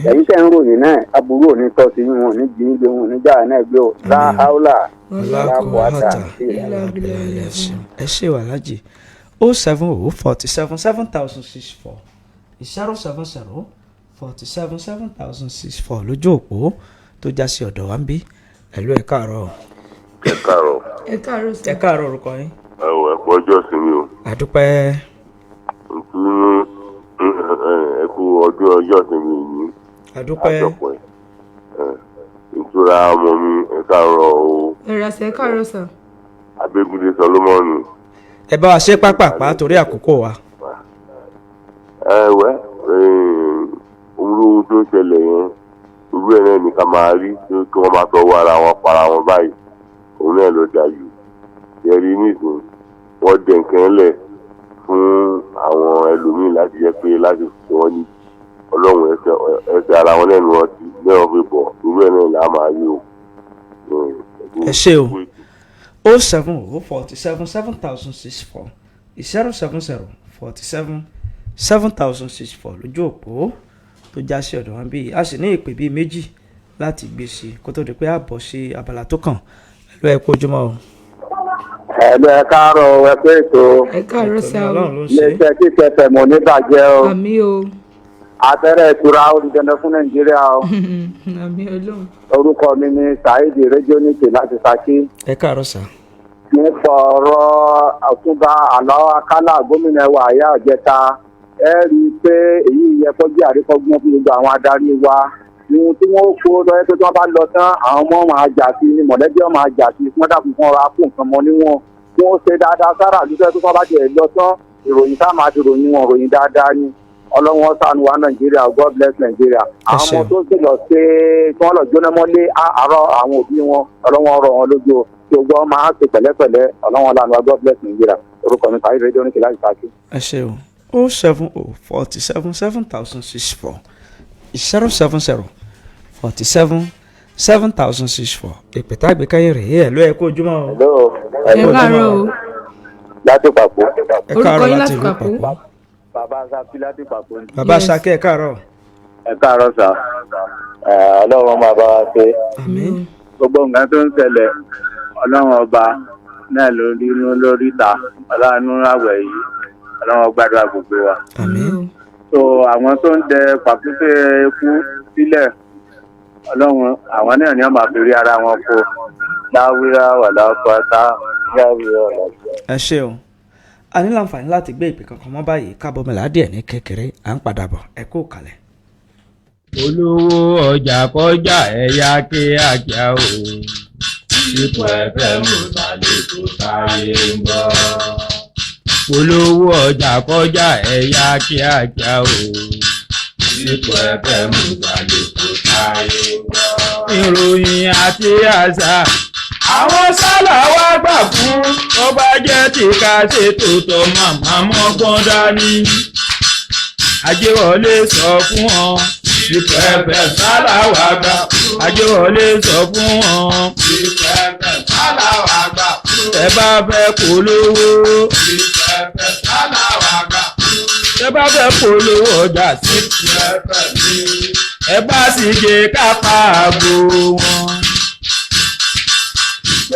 Ẹ̀yin tẹ́ ń ròyìn náà aburú ò ní tọ́ sí yín wọn ò ní jí ń gbé wọn ò ní jáà náà gbé o. Láhàúlà láàbùwátà ẹ ṣe wà lájì 070 47 7064 070 47 7064 lójú òpó tó já sí ọ̀dọ̀ wa ń bí. Ẹ̀lú ẹ káàárọ̀. Ẹ káàárọ̀. Ẹ káàárọ̀ sir. Ẹ káàárọ̀ orúkọ yín. Ẹ̀wọ̀ ẹ̀kú ọjọ́ ìsinmi o. Àdúpẹ́. Ẹ̀kú ọjọ́ ìsinmi yìí. Àdúpẹ́. Ìtura ọmọ mi ẹ káàárọ̀ o. Ẹ káàárọ̀ sir. Abégúndé Solomoni. Ẹ bá wa ṣe pápápá torí àkókò wa. Ẹ̀wẹ̀ olówó tó ṣẹlẹ̀ yẹn irú ẹ̀ náà ní ká máa rí kí wọ́n máa tọwọ́ ara wọn para wọn báyìí òun náà ló dájú. Yẹri nísìnyí wọ́n dẹ̀ nǹkan lẹ̀ fún àwọn ẹlòmíín láti jẹ́ pé láti fún wọn ní Ọlọ́run ẹsẹ̀ ara wọn lẹ́nu wọn ti lẹ́wọ̀n fi bọ̀ irú ẹ̀ náà là á máa rí o. Ẹ ṣé o. 070 47 7064 070 47 7064 lójú òpó tó já sí ọ̀dọ̀ wọn bí a sì ní ìpè bíi méjì láti gbé sí kó tó di pé a bọ̀ sí abala tó kàn. Ẹ̀lú ẹ kú ojúmọ́ o. Ẹ̀lú ẹ káàárọ̀ ẹ pé ètò. Ẹ káàárọ̀ sir o. iléeṣẹ́ tí kẹfẹ́ mọ̀ níbàjẹ́ o. Àmín o. Abẹ́rẹ́ ìtura olùdẹ́nẹ́ fún Nàìjíríà o. Àmín Ọlọ́run. Orúkọ mi ni Saheed Rédíónìkì láti Ṣakí. Ẹ káàárọ̀ sà. Nípa ọ̀rọ̀ Ọ̀túnba Àlọ́ Akálà gómìnà wa àyà ọ̀jẹta ẹ rí i pé èyí yẹ kó jẹ́ àríkọ́gbọ́n fún gbogbo àwọn adarí wa. Ohun tí wọ́n kó lọ́yẹ́ pé tí wọ́n bá lọ tán àwọn ọmọ máa jà sí ni mọ̀lẹ́bí ọ̀ máa jà sí wọ́n dàbí fún ọ̀rọ̀ àpò nǹkan mọ́ níwọ̀n. Wọ́n ṣe dáadáa sára àdúgbò tí wọ́n bá jẹ́ lọ tán ìròyìn tá máa ti ròyìn wọn ròyìn dáadáa ni. Ọlọ́run ṣàánú wa Nàìjíríà God bless Nàìjíríà. Àwọn ọmọ tó sì lọ ṣe tí wọ́n lọ jóná mọ́lé àárọ̀ àwọn òbí wọn Ọlọ́run ọ̀rọ̀ wọn lójú tí ogbó máa ṣe pẹ̀lẹ́pẹ̀lẹ́ Ọlọ́run ọ̀lànà wa God bless Nàìjíríà. Orúkọ mi Saheed Rédíónìkì láti Ṣakí. Ẹ ṣé o. 070 47 7064 070 47 7064 ìpètà àgbékáyé rẹ̀ ẹ̀lú ẹ kú ojúmọ́ o. Hello. Ẹ káàárọ̀ o. láti pàpọ̀. ẹ káàárọ̀ láti ìlú Pàpọ̀. bàbá Ṣakí láti pàpọ̀. bàbá Ṣakí ẹ káàárọ̀. ẹ káàárọ̀ sà. ọlọ́run máa bá wa ṣe. àmín. gbogbo nǹkan tó ń ṣẹlẹ̀ ọlọ́run ọba náà lórí inú lórí ta ọlọ́run àwẹ̀ yìí ọlọ́run gbàdúrà gbogbo wa. àmín. so àwọn tó ń dẹ pàkúté ikú sílẹ̀ ọlọ́run àwọn náà ni wọ́n máa fi rí ara wọn kó láwírá wà lápáta láwírá wà lápáta. ẹ ṣeun a ní láǹfààní láti gbé ìpè kankan mọ́ báyìí kábọ̀mọ̀lá díẹ̀ ní kékeré à ń padà bọ̀ ẹ kú kalẹ̀. olówó ọjà kọjá ẹ̀yà kíákíá o ipò ẹ̀fẹ̀ mùsàlẹ̀ tó táyé ń bọ̀. olówó ọjà kọjá ẹ̀yà kíákíá o ipò ẹ̀fẹ̀ mùsàlẹ̀ tó táyé ń bọ̀. ìròyìn àti àṣà àwọn sálà wá gbà fún tó bá jẹ́ tí ká ṣètò tó màmá mọ́gbọ́n dání. Ajéwọlé sọ fún ọ ìpẹ́pẹ́ sálà wá gbà. Ajéwọlé sọ fún ọ ìpẹ́pẹ́ sálà wá gbà. Tẹ́ bá fẹ́ polówó ìpẹ́pẹ́ sálà wá gbà. Tẹ́ bá fẹ́ polówó ọjà sí ìpẹ́pẹ́ ní. Ẹ bá sì jẹ kápá àgbo wọn.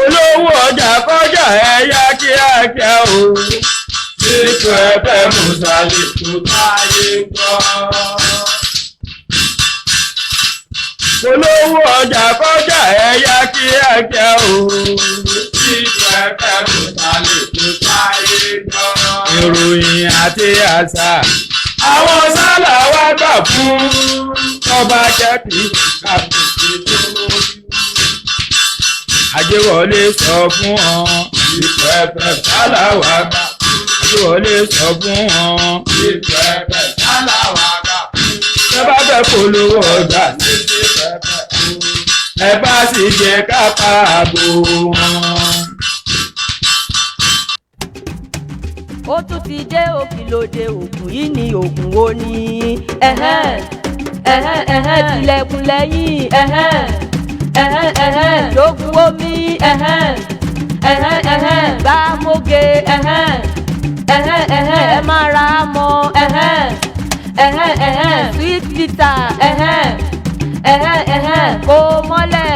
Olówó ọjà kọjá ẹ̀yà kíákíá o. Ipò ẹ̀fẹ̀ mùsàlẹ̀ tó táyé gbọ́. Olówó ọjà kọjá ẹ̀yà kíákíá o. Ipò ẹ̀fẹ̀ mùsàlẹ̀ tó táyé gbọ́. Ìròyìn àti àṣà àwọn sálà wá gbà fún ọba jẹ́ kí kàbùkù tó lórí. Ajéwọlé sọ fún ọ ipò ẹ̀fẹ̀ sálà wá gbà. Ajéwọlé sọ fún ọ ipò ẹ̀fẹ̀ sálà wá gbà. Ẹ bá fẹ́ polówó ọjà títí pẹ́pẹ́ ẹ bá sì jẹ kápá àbò wọn. ó tún ti dé òkìlódé ògùn yìí ni ògùn wo ni tilẹ̀kùn lẹ́yìn lógún omi gbàmóge ẹ máa ra mọ́ sweet bitter kó mọ́lẹ̀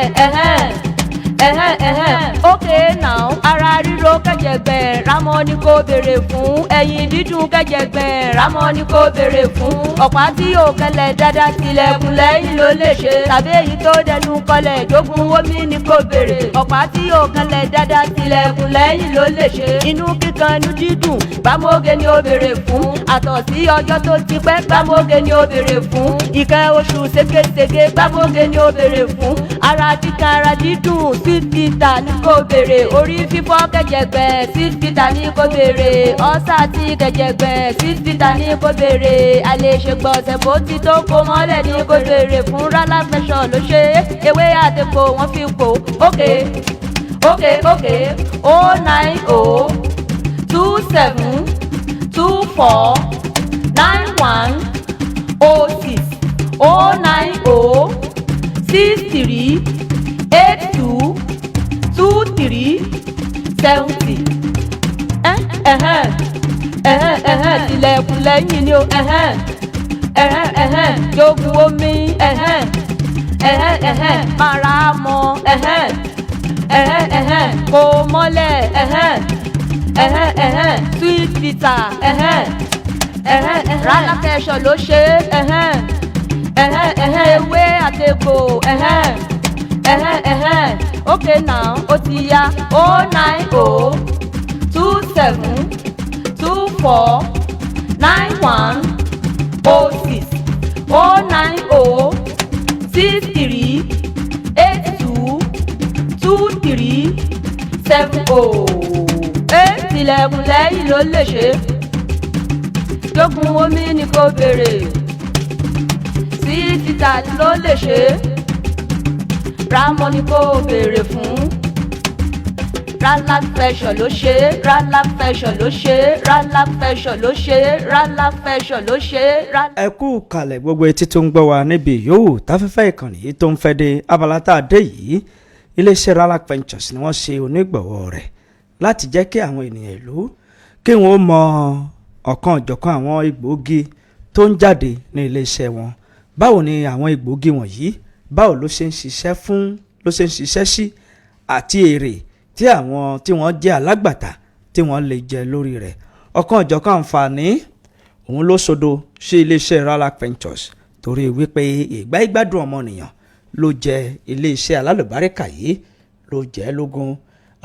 okay now ara ríro kẹjẹgbẹ rámọ ni kò béèrè fún ẹyin dídùn kẹjẹgbẹ rámọ ni kò béèrè fún ọ̀pá tí yóò kẹlẹ̀ dáadáa tilẹ̀kùn lẹ́yìn ló lè ṣe tàbí èyí tó dẹnu kọlẹ̀ jogun omi ni kò béèrè ọ̀pá tí yóò kẹlẹ̀ dáadáa tilẹ̀kùn lẹ́yìn ló lè ṣe inú kíkan inú dídùn gbàmóge ni ó béèrè fún àtọ̀ sí ọjọ́ tó ti pẹ́ gbàmóge ni ó béèrè fún ìkẹ́ oṣù ségesège gbàmóge ni ó béèrè fún ara kíkan ara dídùn sweet bitter ní kò béèrè orí fífọ́ kẹjẹgbẹ sweet bitter ní kò béèrè ọ̀sà tí kẹjẹgbẹ sweet bitter ní kò béèrè àlèṣègbọ̀nsẹ̀ bó ti tó kó mọ́lẹ̀ ní kò béèrè fún rálá fẹsọ̀ ló ṣe ewé àtẹ̀kọ́ wọ́n fi pò ókè 09020906106382237. Tilẹ̀kùn lẹ́yìn ni o jogun omi mara mọ́ kó mọ́lẹ̀ sweet bitter rálá kẹsàn ló ṣe ewé àtẹ̀gbò okay now ó ti yá 0902060822370. Tilẹ̀kùn lẹ́yìn ló lè ṣe jogun omi ni kò béèrè sí títà ló lè ṣe rámọ ni kò béèrè fún Ralac Fashion ló ṣe Ralac Fashion ló ṣe Ralac Fashion ló ṣe Ralac Fashion ló ṣe. ẹ kú kalẹ̀ gbogbo etí tó ń gbọ́ wa níbi yòówù táfẹ́fẹ́ ìkànnì yìí tó ń fẹ́ dé abala tá a dé yìí iléeṣẹ́ Ralac Ventures ni wọ́n ṣe onígbọ̀wọ́ rẹ̀ láti jẹ́ kí àwọn ènìyàn ìlú kí wọ́n mọ ọ̀kan ọ̀jọ̀kan àwọn egbòogi tó ń jáde ní iléeṣẹ́ wọn. Báwo ni àwọn egbòogi wọ̀nyí báwo ló ṣe ń ṣiṣẹ́ sí àti èrè tí àwọn tí wọ́n jẹ́ alágbàtà tí wọ́n lè jẹ lórí rẹ̀. Ọ̀kan ọ̀jọ̀kan àǹfààní òun ló sodo sí iléeṣẹ́ Ralac Ventures torí wípé ìgbádùn ọmọnìyàn ló jẹ iléeṣẹ́ alálùbáríkà yìí ló jẹ́ lógún.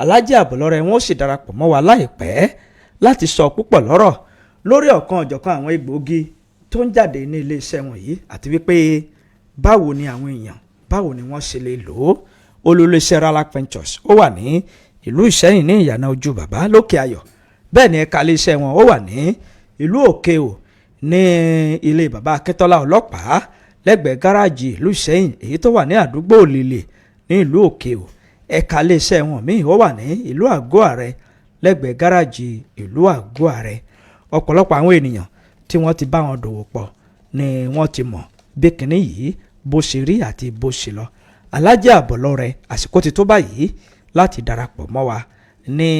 Alhaji Abolore wọn ó sì darapọ̀ mọ́ wa láìpẹ́ láti sọ púpọ̀ lọ́rọ̀ lórí ọ̀kan ọ̀jọ̀kan àwọn egbòogi tó ń jáde ní iléeṣẹ́ wọn yìí àti wípé báwo ni àwọn èèyàn báwo ni wọ́n ṣe lè lò ó. Olùléeṣẹ́ Ralac Ventures ó wà ní ìlú Ìṣẹ́yìn ní ìyànà ojú bàbá lókè ayọ̀. Bẹ́ẹ̀ ni ẹ̀ka iléeṣẹ́ wọn ó wà ní ìlú Òkè-Ò ní ilé bàbá Akíntọ́lá ọlọ́pàá lẹ́gbẹ̀ẹ́ gáràjì ìlú Ìṣẹ́yìn èyí tó wà ní àdúgbò Òlìlè ní ìlú Òkè-Ò. Ẹ̀ka iléeṣẹ́ wọn míì ó wà ní ìlú Àgọ́ Àrẹ lẹ́gbẹ̀ẹ́ gáràjì ìlú Àgọ́ Àrẹ. Ọ̀pọ̀lọpọ̀ àwọn ènìyàn tí wọ́n ti bá wọn dòwò pọ̀ ni wọ́n ti mọ̀ bí kinní yìí bó ṣe rí àti bó ṣe lọ. Alhaji Abolore àsìkò ti tó báyìí láti darapọ̀ mọ́ wa ní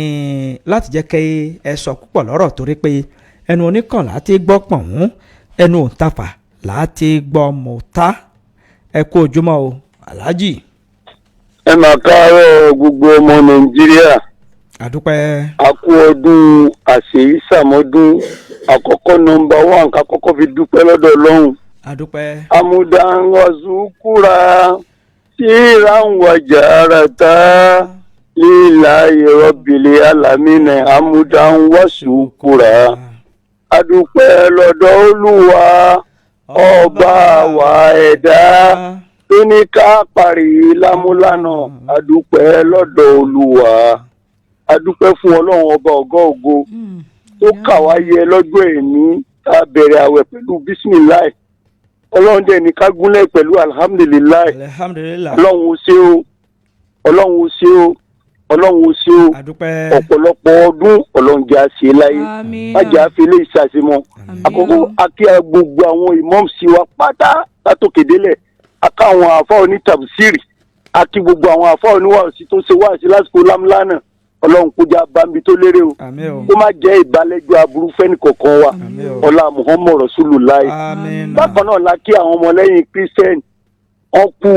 láti jẹ́ kí ẹ sọ púpọ̀ lọ́rọ̀ torí pé ẹnu oníkàn láti gbọ́ pọ̀hún ẹnu òǹtafà láti gbọ́ mọ̀ọ́tá. Ẹ kú ojúmọ́ o Alhaji. Ẹ máa káàárọ̀ gbogbo ọmọ Nàìjíríà. Àdúpẹ́. A kú ọdún àṣèyí sàmọ́dún àkọ́kọ́ nọ́mbà 1 ká kọ́kọ́ fi dúpẹ́ lọ́dọ̀ Ọlọ́run. Àdúpẹ́. Amúdáwàzúkúra tíráwàjàràtà lílà ìrọ̀bìlẹ̀ alámínà amúdáwàzúkúra. Adúpẹ́ lọ́dọ̀ Olúwa ọba wa ẹ̀dá tó ní ká parí lámúlànà. Adúpẹ́ lọ́dọ̀ Olúwa. Adúpẹ́ fún Ọlọ́run ọba ọ̀gá ògo tó kà wá yẹ lọ́jọ́ èní tá a bẹ̀rẹ̀ àwẹ̀ pẹ̀lú bísímìláì. Ọlọ́run dẹ̀ ní ká gúnlẹ̀ pẹ̀lú alhamdulilayi. Ọlọ́run ó ṣe o, Ọlọ́run ó ṣe o, Ọlọ́run ó ṣe o. Ọ̀pọ̀lọpọ̀ ọdún Ọlọ́run jẹ́ àṣẹ láyé. Má jẹ́ àfi ilé ìṣàṣemọ́. Àkọ́kọ́ akí gbogbo àwọn ìmọ̀ọ́sí wa pátá látòkè délẹ̀. Aká àwọn àfa onítàbùsírì. Akí gbogbo àwọn àfa oníwàásí tó ṣe wáàsí lásìkò lámúlánà. Ọlọ́run kó já bámbi tó lérè o. Kó má jẹ́ ìbálẹ́jọ́ aburú fẹ́ni kọ̀ọ̀kan wa. Ọlá Muhammad Rasulullah. Bákan náà la kí àwọn ọmọlẹ́yìn Christian wọ́n kú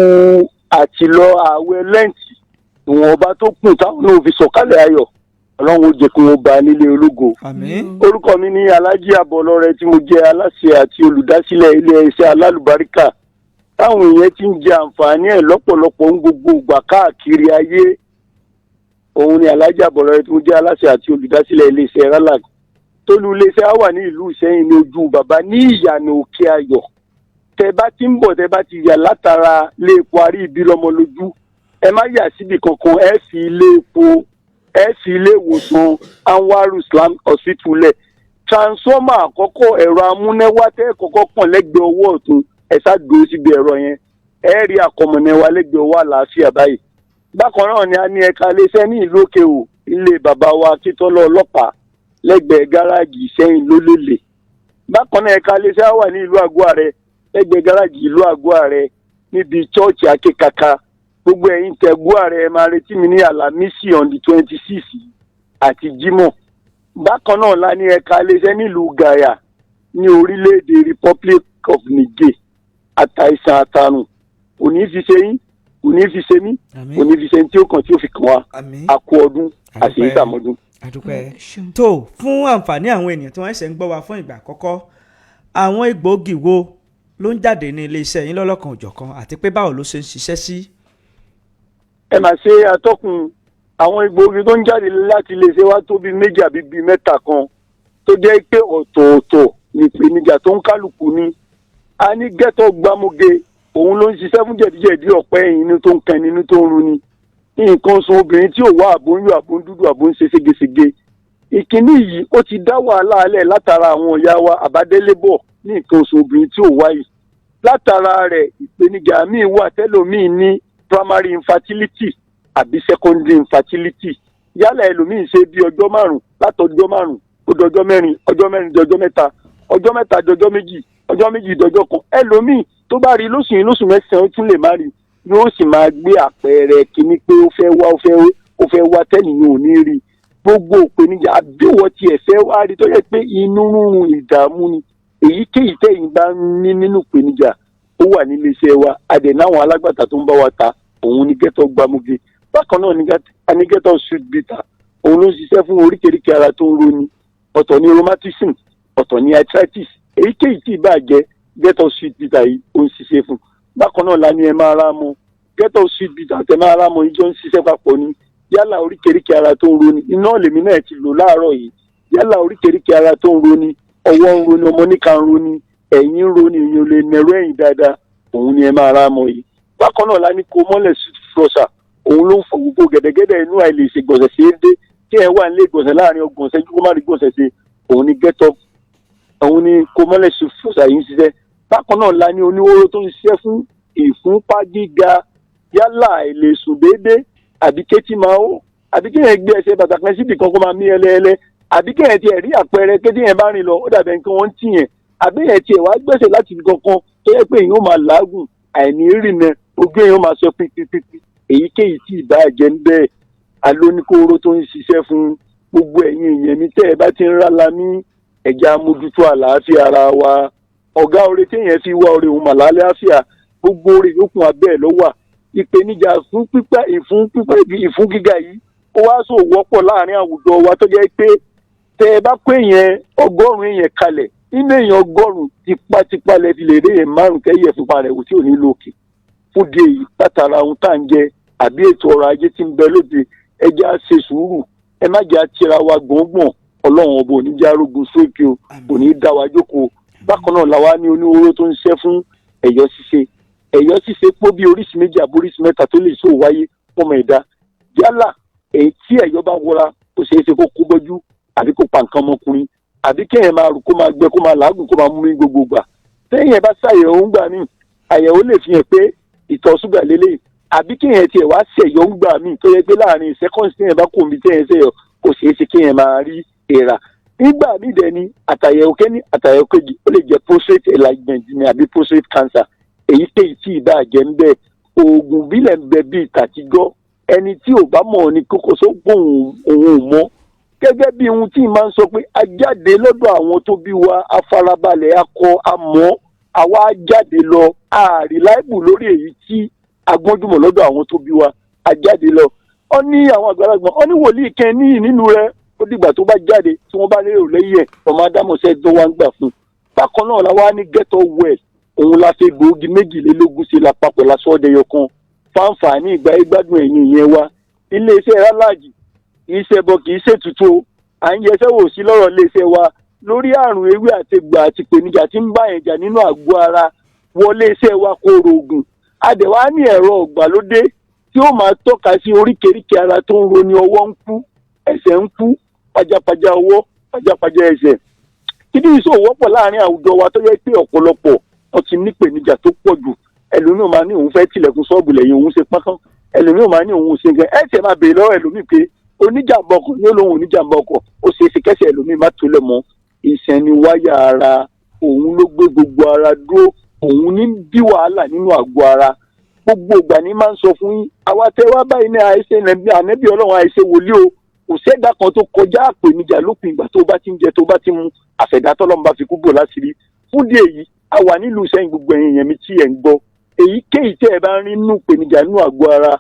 àtìlọ ààwẹ̀ lẹ́ǹtì ìwọ̀nba tó kù táwọn náà fi sọ̀kalẹ̀ ayọ̀. Ọlọ́run ó jẹ́ kí wọ́n bá nílé ológo. Orúkọ mi ní Alhaji Abolore tí mo jẹ́ aláṣẹ àti olùdásílẹ̀ ilé iṣẹ́ alálùbáríkà táwọn èèyàn ti ń jẹ àǹfààní ẹ̀ lọ́pọ̀lọpọ̀ ń gbogbo ìgbà káàkiri ayé. Òun ni Alhaji Abolore tó jẹ́ aláṣẹ àti olùdásílẹ̀ iléeṣẹ́ Ralac. Tólú iléeṣẹ́ á wà ní ìlú Ìṣẹ́yìn ní ojú bàbá ní ìyànà Òkè Ayọ̀. Tẹ bá ti ń bọ̀ tẹ bá ti yà látara ilé epo àrí ibi lọ́mọ lójú. Ẹ má yà síbi kankan ẹ fi ilé epo ẹ fi ilé ìwòsàn Anwaru Islam Hospital lẹ̀. Transformer àkọ́kọ́ ẹ̀rọ amúnẹ́wá tẹ́ kọ́kọ́ pọ̀n lẹ́gbẹ̀ẹ́ ọwọ́ ọ̀tún ẹ ṣáà dúró síbi ẹ̀rọ yẹn. Ẹ rí àkọmọ̀nẹ́wá lẹ́gbẹ̀ẹ́ ọwọ́ àlàáfíà báyìí. Bákan náà ni a ní ẹ̀ka iléeṣẹ́ ní ìlú Òkè-Ò ilé bàbá wa Akíntọ́lá ọlọ́pàá lẹ́gbẹ̀ẹ́ gáràjì Ìṣẹ́yìn lólèlè. Bákan náà ẹ̀ka iléeṣẹ́ wà ní ìlú Àgọ́ Àrẹ lẹ́gbẹ̀ẹ́ gáràjì ìlú Àgọ́ Àrẹ níbi chọ́ọ̀chì Akékaka. Gbogbo ẹ̀yin tẹ̀gbọ́ Àrẹ ẹ máa retí mi ní Àlàmísì on the 26 àti Jímọ̀. Bákan náà la ní ẹ̀ka iléeṣẹ́ nílùú Gàyà ní orílẹ̀-èdè Republic of Niger. Àtàìsàn àtàrùn kò ní fi ṣe yín kò ní fi ṣe mí kò ní fi ṣe tí ó kàn tí ó fi kàn wá. A kú ọdún àti ìsàmọ́dún. Tó fún àǹfààní àwọn ènìyàn tí wọ́n ṣẹ̀ ń gbọ́ wa fún ìgbà àkọ́kọ́ àwọn egbòogi wo ló ń jáde ní iléeṣẹ́ yín lọ́lọ́kan òjọ̀kan àti pé báwo ló ṣe ń ṣiṣẹ́ sí. Ẹ máa ṣe atọ́kùn àwọn egbòogi tó ń jáde láti iléeṣẹ́ wa tó bíi méjì àbí bíi mẹ́ta kan tó jẹ́ pé ọ̀tọ̀ọ̀tọ̀ ní ìpèníjà tó ń kálukú ní. A ní gẹ́tọ̀ gbámúge òun ló ń ṣiṣẹ́ fún jẹ̀díjẹ̀dí ọ̀pẹ́ ẹ̀yìn inú tó ń kan inú tó ń run ni. Nǹkan oṣù obìnrin tí ò wá àbò ń yọ àbò ń dúdú àbò ń ṣe ségesège. Ìkíní yìí ó ti dá wàhálà alẹ̀ látara àwọn ìyá wa àbádélébọ̀ ní nǹkan oṣù obìnrin tí ò wáyé. Látara rẹ̀ ìpèníjà míì wà tẹ́lòmíì ní primary infertility àbí secondary infertility. Yálà ẹlòmíì ṣe bí ọjọ́ 5 látọjọ́ 5 ó dọjọ́ 4 ọjọ́ 4 dọjọ́ 3 ọjọ́ 3 dọjọ́ 2 ọjọ́ 2 dọjọ́ 1 ẹlòmíì tó bá rí lóṣù 9 ó tún lè má rí yóò sì máa gbé àpẹẹrẹ kíní pé ó fẹ́ wá tẹ́nìyàn ò ní rí gbogbo ìpèníjà àbíwọ̀ tiẹ̀ fẹ́ wá rí tó yẹ pé inú rúrun ìdààmú ni èyíkéyìí tẹ̀yìn bá ń ní nínú ìpèníjà ó wà nílé iṣẹ́ wa adẹ̀náwọn alágbàtà tó ń bá wa ta òun ní gẹ́tọ̀ gbàmúge bákan náà ní gẹ́tọ̀ sweet bitter òun ló ń ṣiṣẹ́ fún oríkèéríkèé ara tó ń roni ọ̀tọ̀ ní rheumatism ọ̀tọ̀ ní arthritis èyíkéyìí tí ìbá jẹ́ gẹ́tọ̀ sweet bitter yìí ó ń ṣiṣẹ́ fún bákan náà la ní ẹ máa rá mọ́ gẹ́tọ̀ sweet bitter tẹ máa rá mọ́ ìjọ ń ṣiṣẹ́ papọ̀ ní yálà oríkèéríkèé ara tó ń roni iná lèmi náà ti lò láàárọ̀ yìí yálà oríkèéríkèé ara tó ń roni ọwọ́ ń roni ọmọ níka ń roni ẹ̀yìn ń roni èèyàn lè nẹ̀rọ ẹ̀yìn dáadáa òun ni ẹ máa rá mọ́ yìí bákan náà la ní kó mọ́lẹ̀ flusher òun ló ń fọ gbogbo gẹ̀dẹ̀gẹ̀dẹ̀ inú àìlè ṣe gbọ̀nsẹ̀ sí é dé kí ẹ wà nílé gbọ̀nsẹ̀ láàrin ọgbọ̀n ṣẹ́jú kó má rí gbọ̀nsẹ̀ ṣe òun ni òun ni kó mọ́lẹ̀ flusher yìí ń ṣiṣẹ́ bákan náà la ní oníwóró tó ń ṣiṣẹ́ fún ìfúnpá gíga yálà àìlèsùn déédéé àbí kétí máa ó àbí kéèyàn gbé ẹsẹ̀ bàtà kan síbì kan kó máa mí ẹlẹ́ẹlẹ́ àbí kéèyàn tiẹ̀ rí àpẹẹrẹ kété yẹn bá rìn lọ ó dàbẹ̀ nǹkan wọ́n ń tì yẹn àbí yẹn tiẹ̀ wá gbèsè láti ibi kankan tó yẹ pé èèyàn ó máa làágùn àìní rìnà ojú èèyàn ó máa sọ pípípípí èyíkéyìí tí ìbá jẹ́ ń bẹ́ẹ̀ alóníkóró tó ń ṣiṣẹ́ fún gbogbo ẹ̀yin èèyàn mi tẹ́ ẹ bá ti ń rálá ní ẹ̀já mójútó àlàáfíà ara wa ọ̀gá oore téèyàn fi wá oore òun màlálẹ́ àfíà gbogbo oore yòókùn abẹ́ ẹ̀ ló wà ìpèníjà ìfún gíga yìí ó wá sọ wọ́pọ̀ láàrin àwùjọ wa tó jẹ́ pé tẹ́ ẹ bá pé yẹn 100 èèyàn kalẹ̀ nínú èèyàn 100 tipátipá lẹ fi lè rí èèyàn 5 kẹ́yẹ̀ fúnpa rẹ̀ wò tí ò ní lókè fún di èyí látara ohun tá à ń jẹ àbí ètò ọrọ̀ ajé tí ń bẹ lóde ẹ jẹ́ á ṣe sùúrù ẹ má jẹ́ á tira wa gbọ̀ngbọ̀n ọlọ́run ọba ò ní jẹ́ arógun sókè o kò ní í dá wa jókòó bákan náà làwa ní oníwóró tó ń ṣiṣẹ́ fún ẹ̀yọ́ ṣíṣe pọ̀ bí oríṣi méjì àbí oríṣi mẹ́ta tó lè ṣòwò wáyé fọmọ ẹ̀dá yálà èyí tí ẹ̀yọ́ bá wọra ó ṣeé ṣe kó kó bọ́jú àbí kó pa nǹkan ọmọkùnrin àbí kéèyàn máa rù kó máa gbẹ kó máa làágùn kó máa mú ní gbogbo gbà téèyàn bá ṣàyẹ̀wò ń gbà míì àyẹ̀wò lè fi hàn pé ìtọ̀ ṣúgà lélẹ̀ àbí kéèyàn tiẹ̀ wá ṣẹ̀yọ́ ń gbà míì tó yẹ pé láàrin sẹ́kọ́ǹsì téèyàn bá kò mí téèyàn ṣẹ̀yọ́ kò ṣeé ṣe kéèyàn máa rí èèrà nígbà míì dẹ̀ ni àtàyẹ̀wò kẹ́ni àtàyẹ̀wò kejì ó lè jẹ́ prostate enlargement ni àbí prostate cancer èyíkéyìí tí ìbá jẹ́ ń bẹ oògùn bílẹ̀ ń bẹ bíi tàtijọ́ ẹni tí ò bá mọ̀ ní kókó sóògùn òun ò mọ̀ gẹ́gẹ́ bí ohun tí máa ń sọ pé a jáde lọ́dọ̀ àwọn tó bí wa afarabalẹ̀ akọ amọ̀ àwa jáde lọ àríláìbù lórí èyí tí agbójúmọ̀ lọ́dọ̀ àwọn tó bí wa a jáde lọ ọ ní àwọn àgbàlagbà ọ ní wòlíì kan ní nínú rẹ ó dìgbà tó bá jáde tí wọ́n bá lérò lẹ́yìn ẹ̀ ọmọ adámọ̀sẹ́ tó wá ń gbà fún bákan náà la wá ní get well òun la fi gbòógì 22 ṣe lápapọ̀ lásọ̀ọ́dẹ̀yọ kan fáǹfààní ìgbà ìgbádùn ẹ̀yìn ìyẹn wa iléeṣẹ́ ráláàjì kì í ṣẹbọ kì í ṣètùtù o à ń yẹsẹ́ wò sí lọ́rọ̀ iléeṣẹ́ wa lórí àrùn ewé àtegbà àti ìpèníjà tí ń bá yẹn jà nínú àgọ́ ara wọlé iṣẹ́ wa kó rògùn adẹ̀wá ní ẹ̀rọ ìgbàlódé tí ó máa tọ́ka sí oríkèéríkèé ara tó ń roni ọwọ́ ń kú ẹsẹ̀ ń kú pajápajá ọwọ́ pajápajá ẹsẹ̀ kí ni ìṣòwò wọ́pọ̀ láàrin àwùjọ wa tó yẹ pé ọ̀pọ̀lọpọ̀ wọn ti ní ìpèníjà tó pọ̀ jù ẹlòmíràn máa ní òun fẹ́ tilẹ̀kùn ṣọ́ọ̀bù lẹ́yìn òun ṣe pákán ẹlòmíràn máa ní òun ṣe nǹkan ẹ̀ tẹ̀ máa béèrè lọ́wọ́ ẹlòmíì pé oníjàmbá ọkọ̀ ní olóhùn oníjàmbá ọkọ̀ ó ṣe é ṣe kẹ́sẹ̀ ẹlòmíì má tó lẹ̀ mọ́ ìṣẹ́ni wáyà ara òun ló gbé gbogbo ara dúró òun ní bí wàhálà nínú àgọ́ ara gbogbo ìgbà ní máa ń sọ fún yín àwa tẹ wá báyìí ní àìṣe ànẹ́bí ọlọ́run àìṣe wòlíì o kò sẹ́dá kan tó kọjá àpèníjà lópin ìgbà tó bá ti ń jẹ tó bá ti mu àfẹ̀dá tọ́lọ́run bá fi kú bò láṣìírí fún díẹ̀ yìí a wà nílùú sẹ́yìn gbogbo ẹ̀yìn yẹn mi tí ẹ̀ ń gbọ́ èyíkéyìí tẹ́ ẹ bá ń rí nínú ìpèníjà nínú àgọ́ ara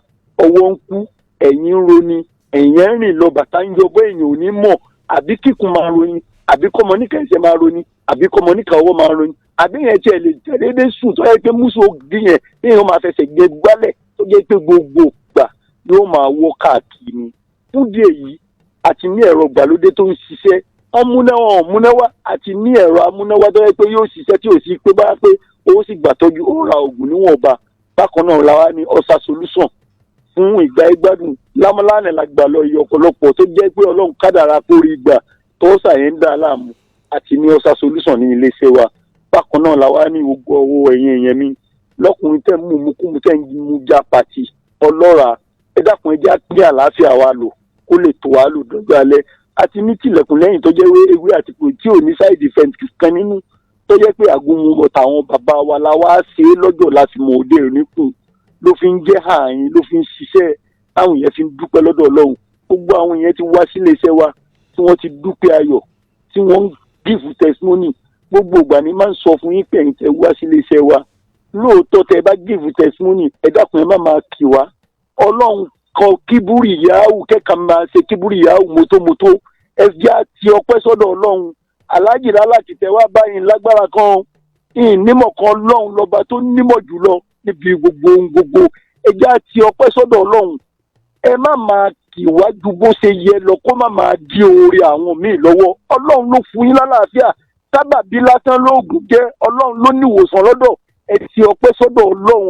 ọwọ́ ń kú ẹ̀yìn ń roni ẹ̀yìn ń rìn lọ bàtà ń yọ bọ́ èèyàn ò ní mọ̀ àbí kíkun máa roni àbí kọ́mọ níkà ẹsẹ̀ máa roni àbí kọ́mọ níkà ọwọ́ máa roni àbí yẹn tiẹ̀ lè tẹ̀lédé sùn tó yẹ pé mùsù ògì yẹn èèyàn máa fẹsẹ̀ gbé gbálẹ̀ tó jẹ́ pé gbogbo gbà yóò máa wọ́ káàkiri ni fún díẹ̀ yìí àti ní ẹ̀rọ ìgbàlódé tó ń ṣiṣẹ́ ọmúnáwá àti ní ẹ̀rọ amúnáwá tó yẹ pé yóò ṣiṣẹ́ tí ò sí pé báyà pé ó sì gbàtọ́jú ó ra oògùn níwọ̀nba bákan náà làwa ní ọ̀sà solution fún ìgbà ìgbádùn lámọ́lánà làgbà lọ iye ọ̀pọ̀lọpọ̀ tó jẹ́ pé ọlọ́run kádàrá kórè ìgbà tó ṣàyẹ̀ ń dà láàmú àti ní ọ̀sà solution ní iléeṣẹ́ wa bákan náà làwa ní gbogbo owó ẹ̀yìn èèyàn mi lọ́kùnrin tẹ́ mú mukúmu tẹ́ ń mú já pàtì ọlọ́ra ẹ dákun ẹ já pín àlàáfíà wa lò kó lè tó wa lò dọ́jọ́ alẹ́ àti ní tìlẹ̀kùn lẹ́yìn tó jẹ́ ewé àti pò tí ò ní side effect kan nínú tó jẹ́ pé àgúnmu ọ̀tàwọn bàbá wa la wá ṣe é lọ́jọ́ láti mọ òde ìrìnkùn ló fi ń jẹ́ ààyìn ló fi ń ṣiṣẹ́ táwọn yẹn fi ń dúpẹ́ lọ́dọ̀ ọlọ́run gbogbo àwọn yẹn ti wá sílé iṣẹ́ wa tí wọ́n ti dúpẹ́ ayọ̀ tí wọ́n ń give testimony. Gbogbo ìgbà ni máa ń sọ fún yín pé ẹ̀yin tẹ́ wá sílé iṣẹ́ wa lóòótọ́ tẹ́ bá give testimony ẹ dákun ẹ má máa kì wá. Ọlọ́run kọ kíbúrì yahoo kẹ́ka máa ṣe kíbúrì yahoo mọ́tòmọ́tò ẹ jẹ́ àti ọpẹ́ sọ́dọ̀ Ọlọ́run. Aláàjì láti tẹ̀ wá báyìí lágbára kan nímọ̀ kan Ọlọ́run lọ́ba tó nímọ̀ jùlọ níbi gbogbo ohun gbogbo ẹ jẹ́ àti ọpẹ́ sọ́dọ̀ Ọlọ́run. Ẹ má máa kì wá ju bó ṣe yẹ lọ kó má máa di oore àwọn míì lọ́wọ́. Ọlọ́run ló fún yín lálàáfíà sábàbí lásán lóògùn jẹ́ Ọlọ́run ló ní ìwòsàn lọ́dọ̀ ẹ ti ọpẹ́ sọ́dọ̀ Ọlọ́run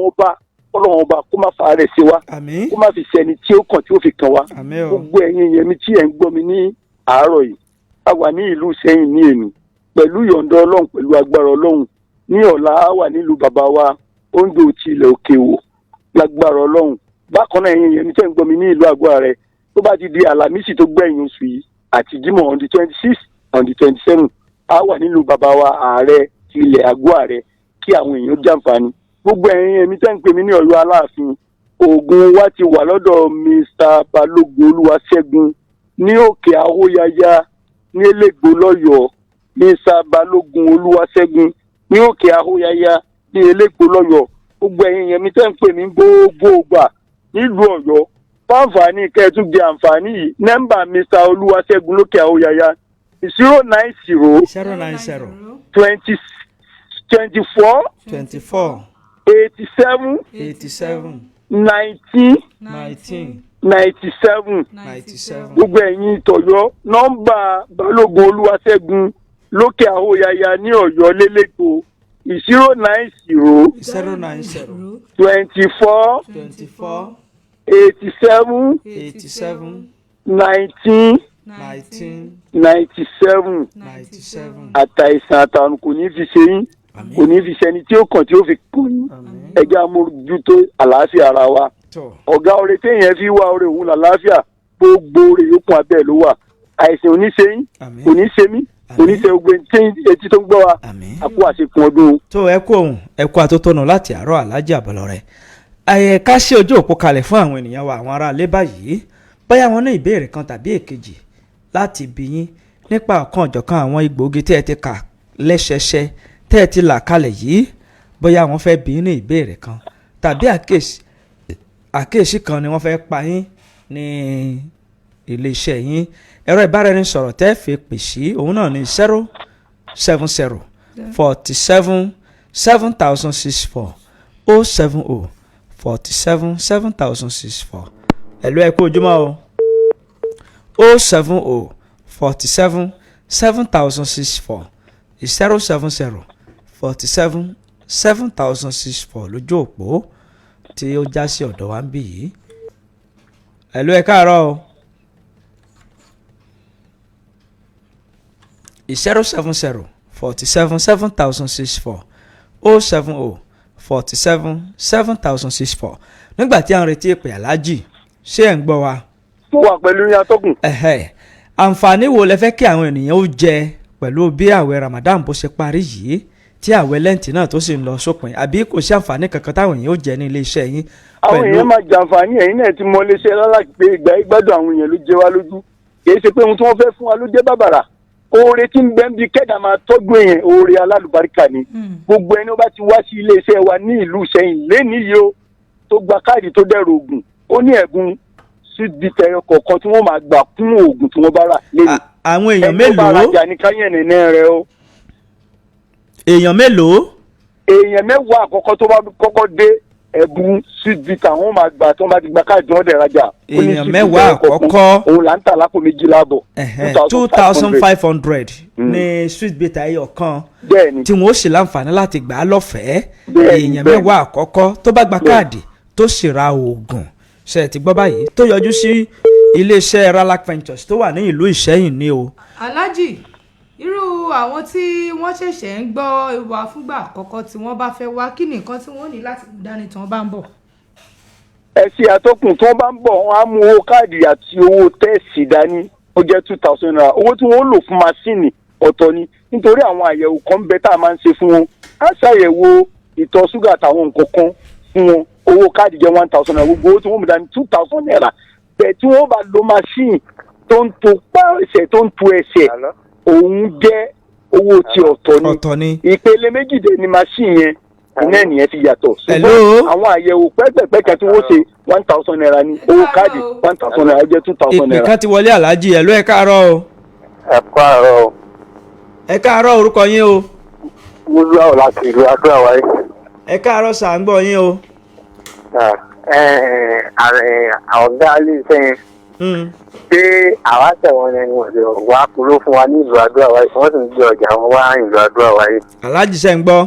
ọba kó má fa rẹ̀ sí wa kó má fi sẹ́ni tí ó kàn tí ó fi kàn wá. Gbogbo ẹ̀yin yẹn mi tí ẹ̀ ń gbọ́ mi ní àárọ̀ yìí a wà ní ìlú Ìṣẹ́yìn ní èmi pẹ̀lú yọ̀ǹda Ọlọ́run pẹ̀lú agbára Ọlọ́run ní ọ̀la a wà nílùú bàbá wa Ondo ti ilẹ̀ òkè wò lágbára Ọlọ́run. Bákan náà ẹ̀yin yẹn mi tẹ́ ń gbọ́ mi ní ìlú Àgọ́ Àrẹ tó bá ti di Àlàmísì tó gbẹ̀yìn oṣù yìí àti Jímọ̀ on the 26 on the 27 a wà nílùú bàbá wa ààrẹ ti ilẹ̀ Àgọ́ Àrẹ kí àwọn èèyàn jàǹfààní. Gbogbo ẹ̀yin èmi tẹ́ ń pè mí ní Ọ̀yọ́ Aláàfin oògùn wa ti wà lọ́dọ̀ Mr. Balógun Olúwaṣẹ́gun ní òkè Ahóyaya ní Elégbò lọ́yọ̀ọ́. Mr. Balógun Olúwaṣẹ́gun ní òkè Ahóyaya ní Elégbò lọ́yọ̀ọ́. Gbogbo ẹ̀yin èmi tẹ́ ń pè mí gbogbo ìgbà nílùú Ọ̀yọ́ fáǹfààní kẹ́ẹ̀tún jẹ àǹfààní yìí nọ́mbà Mr. Olúwaṣẹ́gun lókè Ahóyaya 090 24 87 19 97. Gbogbo ẹ̀yin ìtọ̀yọ́ nọ́mbà Balógun Olúwaṣẹ́gun lókè Ahóyaya ní Ọ̀yọ́ lélẹ́gbò 090 24 87 19 97. Àtàìsàn àtàrùn kò ní fi ṣe yín kò ní fi ṣẹni tí ó kàn tí ó fi kún yín ẹjẹ amójútó àlàáfíà ara wa. Ọ̀gá oore téèyàn fi wá oore òun làlàáfíà gbogbo oore yòókù abẹ́ ló wà. Àìsàn ò ní ṣe yín kò ní ṣe mí kò ní ṣe gbogbo etí tó ń gbọ́ wa àkó àṣekùn ọdún. tó ẹ kú ohun ẹ kú àtótónu láti àárọ̀ Aláàjì Àbọ̀lọ́rẹ́ ká ṣe ojú òpó kalẹ̀ fún àwọn ènìyàn wa àwọn aráalé báyìí bóyá wọn ní ìbéèrè kan tàbí èkejì láti bi yín nípa ọ̀kan ọ̀jọ̀kan àwọn egbòogi tẹ́ ẹ ti kà lẹ́sẹsẹ tẹ́ ẹ ti là kalẹ̀ yìí bóyá wọ́n fẹ́ bi yín ní ìbéèrè kan tàbí àkíyèsí kan ni wọ́n fẹ́ pa yín ní iléeṣẹ́ yín ẹ̀rọ ìbáraẹnisọ̀rọ̀ tẹ́ fi pè sí òun náà ní 070 47 7064 070 47 7064 ẹ̀lú ẹ kú ojúmọ́ o 070 47 7064 070 47 7064 lójú òpó tí ó já sí ọ̀dọ̀ wa ń bì yìí. ẹ̀lú ẹ káàárọ̀ o 070 47 7064 070 47 7064 nígbà tí a ń retí ìpè Aláàjì ṣé ẹ̀ ń gbọ́ wa. Mo wà pẹ̀lú yín atọ́kùn. Àǹfààní wo lẹ fẹ́ kí àwọn ènìyàn ó jẹ pẹ̀lú bí ààwẹ̀ Ramadan bó ṣe parí yìí tí ààwẹ̀ lẹ́ǹtì náà tó sì ń lọ sópin àbí kò sí àǹfààní kankan táwọn èèyàn ó jẹ ní iléeṣẹ́ yín. Àwọn èèyàn máa jàǹfààní ẹ̀yin náà ti mọ iléeṣẹ́ lálàá pé ìgbà ìgbádùn àwọn èèyàn ló jẹ wá lójú kì í ṣe pé ohun tí wọ́n fẹ́ fún wa ló jẹ́ bàbàrà. Oore tí ń bẹ ń bi kẹ́dà máa tọ́jú èèyàn oore alálùbáríkà ni gbogbo ẹni ó bá ti wá sí iléeṣẹ́ wa ní ìlú Ìṣẹ́yìn lénìí o tó gba káàdì tó dẹ̀rọ ògùn ó ní ẹ̀bùn sídìtẹ̀ kọ̀ọ̀kan tí wọ́n máa gbà kún oògùn tí wọ́n bá rà lẹ́nu. Àwọn èèyàn mélòó? ẹni tó bá rajà ní káyẹ̀nì náà rẹ o. Èèyàn mélòó? Èèyàn mẹ́wàá àkọ́kọ́ tó bá kọ́kọ́ dé ẹ̀bùn sídìtẹ̀ àwọn máa gbà tó bá ti gba káàdì wọn dẹ̀ rajà. Èèyàn mẹ́wàá àkọ́kọ́ òun là ń tà lápò méjìlá àbọ̀. 2500 ní sweet bita ẹyọ kan tí wọn ó sì láǹfààní láti gbà á lọ́fẹ̀ẹ́. Èèyàn mẹ́wàá àkọ́kọ́ tó bá gba káàdì tó sì ra oògùn ṣe ti gbọ́ báyìí tó yọjú sí iléeṣẹ́ Ralac Ventures tó wà ní ìlú Ìṣẹ́yìn ní o. Aláàjì irú àwọn tí wọ́n ṣẹ̀ṣẹ̀ ń gbọ́ ìwà fúngbà àkọ́kọ́ tí wọ́n bá fẹ́ wá kí ni nǹkan tí wọ́n ní láti dání tí wọ́n bá ń bọ̀. Ẹ ṣe àtọkùn tí wọ́n bá ń bọ̀ wọ́n á mú owó káàdì àti owó tẹ́ẹ̀sì dání ó jẹ́ 2000 naira owó tí wọ́n lò fún masíìnì ọ̀tọ̀ ni nítorí àwọn àyẹ̀wò kan ń bẹ tá a máa ń ṣe fún wọn á ṣàyẹ̀wò ìtọ̀ ṣúgà àtàwọn nǹkan kan fún wọn owó káàdì jẹ́ 1000 naira gbogbo owó tí wọ́n mú dání 2000 naira bẹ̀ tí wọ́n bá lo machine tó ń to pa ẹsẹ̀ tó ń tu ẹsẹ̀ òun jẹ́ owó tí ọ̀tọ̀ ni ìpele méjìdé ni machine yẹn iná ènìyàn ti yàtọ̀ ṣùgbọ́n àwọn àyẹ̀wò pẹ́pẹ́pẹ́kẹ́ tí wọ́n ṣe 1,000 naira ní owó káàdì 1,000 naira jẹ́ 2,000 naira. ìpè kan ti wọlé aláàjì ẹ̀ ló ẹ káàárọ̀ o. ẹ káàárọ̀ o. ẹ káàárọ̀ orúkọ yín o. mo lù àwọn láti ìlú Adó-Àwáyé. ẹ káàárọ̀ sà ń gbọ́ yín o. ọ̀gá iléeṣẹ́ yẹn pé àwa tẹ̀wọ́n ẹni ọ̀dọ̀ wá kúrò fún wa ní ìlú Adó-Àwáyé wọ́n sì ń gbé ọjà wọn wá ìlú Adó-Àwáyé. aláàjì ṣe ń gbọ́.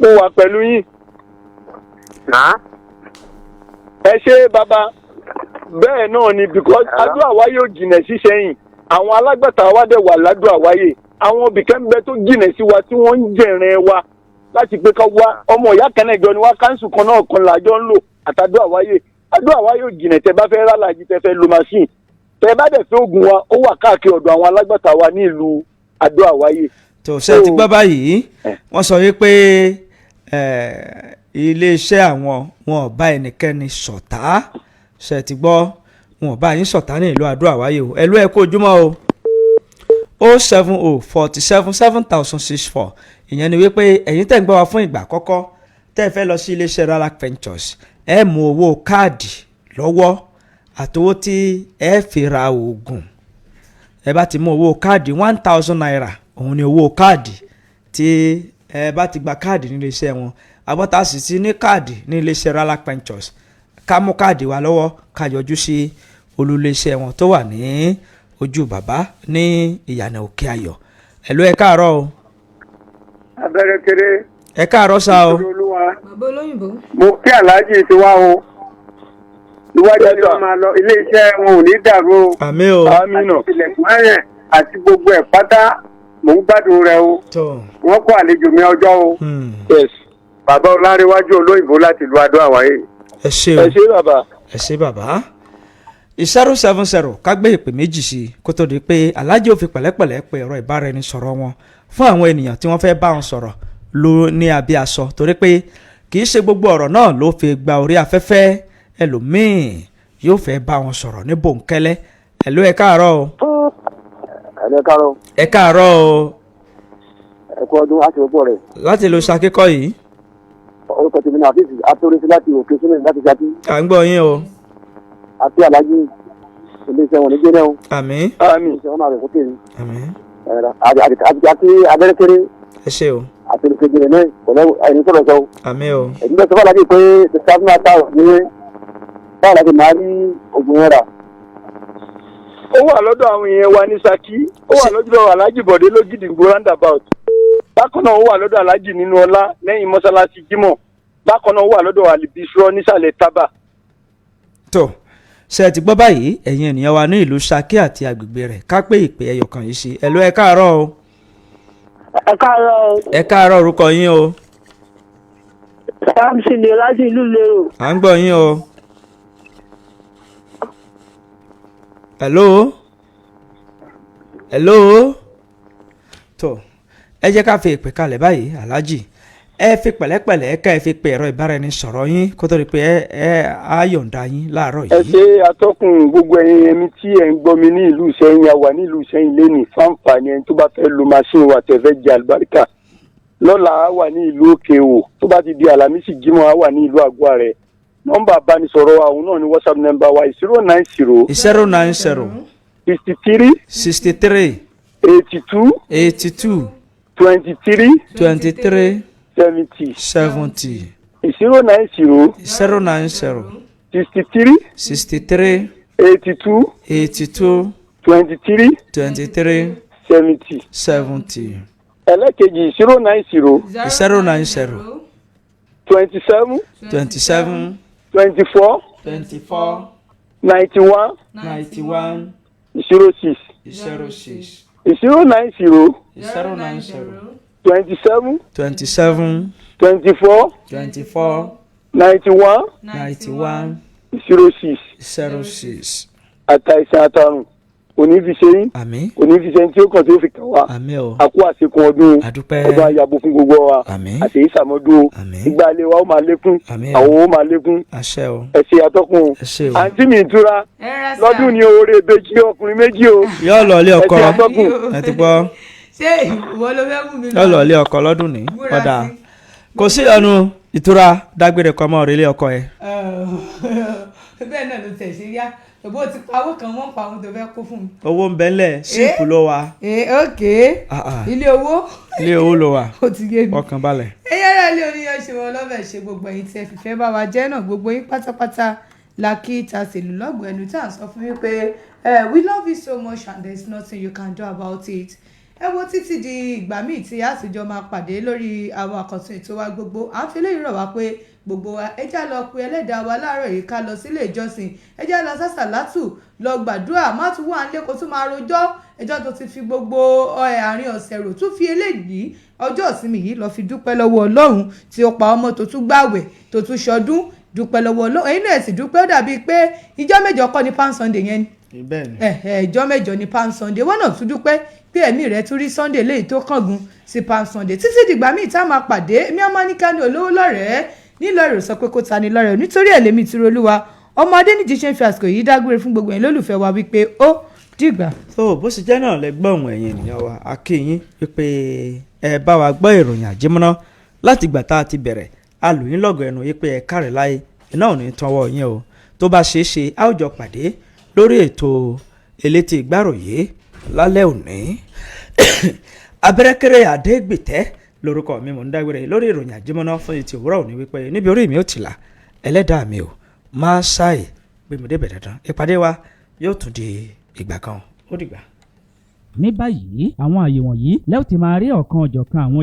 mo wà pẹ̀lú yín. ẹ ṣe bàbá bẹ́ẹ̀ náà ni because Adó-Àwáyé ò jìnà sí Ṣẹ̀yìn àwọn alágbàtà wa dẹ̀ wà l'Adó-Àwáyé àwọn obìkẹ́ ń bẹ tó jìnà sí wa tí wọ́n ń jẹ̀rẹ̀ wa láti pé ká wá ọmọ ìyá kan náà jọ ni wá káńsù kan náà kan làjọ ń lò àtàdó-Àwáyé Adó-Àwáyé ò jìnà tẹ bá fẹ́ rálàjì tẹ fẹ́ lo machine tẹ bá dẹ̀ fẹ́ oògùn wa ó wà káàkiri ọ̀dọ̀ àwọn alágbàtà wa ní ìlú Adó-Àwáyé. tó ṣe ti gbọ́ báyìí wọ́n sọ wípé iléeṣẹ́ àwọn wọn ò bá ẹnikẹ́ni ṣọ̀tá ṣe ti gbọ́ wọn ò bá yín ṣọ̀tá ní ìlú Adó-Àwáyé o ẹ̀lú ẹ̀ kó ojúmọ́ o 070477064 ìyẹn ni wípé ẹ̀yin tẹ̀ ń gbọ́ wa fún ìgbà àkọ́kọ́ tẹ́ ẹ fẹ́ lọ sí iléeṣẹ́ Ralac Ventures ẹ mú owó káàdì lọ́wọ́ àtowó tí ẹ fi ra oògùn ẹ bá ti mú owó káàdì 1,000 naira òun ni owó káàdì tí ẹ bá ti gba káàdì ní iléeṣẹ́ wọn àbọ̀tá sì ti ní káàdì ní iléeṣẹ́ Ralac Ventures ká mú káàdì wa lọ́wọ́ ká yọjú sí olúléeṣẹ́ wọn tó wà ní ojú bàbá ní ìyànà òkè ayọ̀ ẹ̀lú ẹ káàárọ̀ o. abẹ́rẹ́ kéré. ẹ káàárọ̀ sá o. bàbá olóyìnbó. mo kí aláàjì ti wá o iwájú ni wọn máa lọ iléeṣẹ́ wọn ò ní dàrú o. àmín o. àmín o. ilẹ̀kùn ayẹ̀ àti gbogbo ẹ̀ pátá mò ń gbádùn rẹ o. wọ́n kó àlejò mi ọjọ́ o. yes bàbá ọlárẹ̀wájú olóyìnbó láti ìlú Adó-Àwáyé. ẹ ṣé o. ẹ ṣé bàbá. ẹ ṣé bàbá. 070 ká gbé ìpè méjì sí kó tó di pé aláàjì ò fi pẹ̀lẹ́pẹ̀lẹ́ pe ẹ̀rọ ìbáraẹnisọ̀rọ̀ wọn fún àwọn ènìyàn tí wọ́n fẹ́ bá wọn sọ̀rọ̀ ló ní abẹ́ aṣọ torí pé kì í ṣe gbogbo ọ̀rọ̀ náà ló fi gba orí afẹ́fẹ́ ẹlòmíì yóò fẹ́ bá wọn sọ̀rọ̀ ní bòńkẹ́lẹ́ ẹ̀lú ẹ káàárọ̀ o. ẹ káàárọ̀. ẹ káàárọ̀ o. ẹ kú ọdún láti ọgbọ rẹ. láti lo ṣakíkọ yìí. orúkọ tèmi náà àfíìsì àtúrẹsí láti òkè sílẹ̀ láti ṣáàtì. à ń gbọ́ yín o. àti alájí iléeṣẹ́ wọn ní gbéná o. àmín. àmín. iléeṣẹ́ wọn máa rẹ̀ sókè ni. àmín. àti abẹ́rẹ́ kéré. ẹ ṣé o. àti olùkejì rẹ̀ náà pẹ̀lú ẹni sọ̀rọ̀ sọ. àmín o. èyí ló sọ fún alájí pé sàfúnà táwọn ní báwo la ti máa rí ògùn yẹn rà. ó wà lọ́dọ̀ àwọn èèyàn wa ní Ṣakí ó wà lọ́dọ̀ Aláàjì Bọ̀dé lógìdìgbò roundabout bákan náà ó wà lọ́dọ̀ Aláàjì nínú ọlá lẹ́yìn mọ́sálásí Jímọ̀ bákan náà ó wà lọ́dọ̀ Àlìbíṣọ́ nísàlẹ̀ Tábà. tó ṣe ti gbọ́ báyìí ẹ̀yin ènìyàn wa ní ìlú Ṣakí àti agbègbè rẹ̀ ká pé ìpè ẹyọ kan yìí sí ẹ̀lú ẹ káàárọ̀ o. ẹ káàárọ̀ o. ẹ káàárọ̀ orúkọ yín o. Samson de láti ìlú Lérò. à ń gbọ́ yín o. hello tó ẹ jẹ́ ká fi ìpè kalẹ̀ báyìí aláàjì ẹ fi pẹ̀lẹ́pẹ̀lẹ́ ká ẹ fi pe ẹ̀rọ ìbáraẹnisọ̀rọ̀ yín kó tó di pé ẹ á yọ̀ǹda yín láàárọ̀ yìí. ẹ ṣe atọ́kùn gbogbo ẹ̀yin ẹ̀mí tí ẹ̀ ń gbọ́ mi ní ìlú Ìṣẹ́yìn àwa ní ìlú Ìṣẹ́yìn lẹ́nìí fáǹfààní ẹni tó bá fẹ́ lo machine wa tẹ̀fẹ́ jẹ àlùbáríkà lọ́la á wà ní ìlú Òkè Òwò tó bá ti di Àlàmísì Jímọ̀ á wà ní ìlú Àgọ́ Àrẹ nọ́mbà abánisọ̀rọ̀ àwọn náà ní WhatsApp nọ́mbà wa 090 63 82 23 70 090 63 82 23 70 ẹlẹ́kejì 090 27 24 91 06 090 27 24 91 06 àtàìsàn àtàrùn kò ní fi ṣe yín àmín kò ní fi ṣe yín tí ó kàn tí ó fi kàn wá àmín o àkó àṣekùn ọdún àdúpẹ́ ọdún ayabo fún gbogbo wa àmín àti ìsàmọ́dún o àmín ìgbà ilé wa ó máa lékún àmín àwọn owó máa lékún àṣẹ o ẹ ṣe atọ́kùn o ẹ ṣé o àǹtí mi ìtura lọ́dún ní oore ìbejì ọkùnrin méjì o yóò lọ ilé ọkọ ẹ ṣe atọ́kùn. ẹ ti gbọ́ ṣé ìwọ ló fẹ́ mú mi yóò lọ ilé ọkọ lọ́dún ní Múra ọ̀dà sí. kò sí ọ̀nù ìtura dágbére kọ́ mọ́ ilé ọkọ ẹ. bẹ́ẹ̀ náà ló tẹ̀ ṣe yá òbó ti pawó kan wọ́n pa àwọn tó fẹ́ kó fún mi. owó ń bẹ́ńlẹ̀ síìpù ló wà ok Ah. ilé owó ilé owó ló wà ó ti yé mi. ọkàn balẹ̀. ẹ̀yin ará ilé oníyan ṣe wọn lọ́bẹ̀ ṣe gbogbo ẹ̀yin tí ẹ fìfẹ́ bá wa jẹ́ náà gbogbo yín pátápátá la kí ta sì lù lọ́gbọ̀ọ́ ẹnu tá à ń sọ fún yín pé we love you so much and there is nothing you can do about it. ẹ wo títí di ìgbà míì tí àtijọ́ máa pàdé lórí àwọn àkàntún ètò wa gbogbo à ń fi léyìí rọ̀ wá pé gbogbo wa ẹ já lọ pe ẹlẹ́dàá wa láàárọ̀ yìí ká lọ sílé ìjọsìn ẹ já lọ sásàlátù lọ gbàdúrà má tún wà nílé kó tún máa rojọ́ ẹjọ́ tó ti fi gbogbo àárín ọ̀sẹ̀ rò tún fi eléyìí ọjọ́ ìsinmi yìí lọ fi dúpẹ́ lọ́wọ́ ọlọ́run tí ó pa ọmọ tó tún gbàwẹ̀ tó tún ṣọdún dúpẹ́ lọ́wọ́ ọlọ́run ẹ̀yin náà sì dúpẹ́ ó dàbí pé ìjọ́ mẹ́jọ kọ́ ni Palm Sunday yẹn ni ìjọ́ mẹ́jọ ni Palm Sunday wọ́n náà tún dúpẹ́ pé ẹ̀mí rẹ̀ tún rí Sunday léyìí tó kángun sí Palm Sunday títí dìgbà míì tá a máa pàdé èmi ọmọ nìkan ní olówó lọ́rẹ̀ẹ́ nílò èrò sọ pé kó ta ni lọ́rẹ̀ẹ́ nítorí ẹ̀ lèmi tìrò olúwa ọmọ Adéníjì ṣe ń fi àsìkò yìí dágbére fún gbogbo yẹn lólùfẹ́ wa wípé ó dìgbà. tó bó ṣe jẹ́ náà lẹ gbọ́ ohùn ẹ̀yin ènìyàn wa a kí yín wípé ẹ bá wa gbọ́ ìròyìn àjẹmọ́ná láti ìgbà tá a ti bẹ̀rẹ̀ a lù yín lọ́gọ̀ ẹnu wípé ẹ káre láyé iná ò ní tọwọ́ yín o tó bá ṣeé ṣe a ó jọ pàdé lórí ètò elétí ìgbáròyé lálẹ́ òní abẹ́rẹ́kẹ́rẹ́ àdégbìtẹ́ lórúkọ mi mò ń dágbére lórí ìròyìn àjẹmọ́ná fún etí òwúrọ̀ òní wípé níbi orí mi ò tìlà ẹlẹ́dàá mi ò máa ṣáì gbẹmọdé bẹ̀rẹ̀ dandan ìpàdé wa yóò tún di ìgbà kan ó dìgbà. ní báyìí àwọn àyè wọ̀nyí lẹ́yìn tí máa rí ọ̀kan ọ̀jọ̀kan àwọn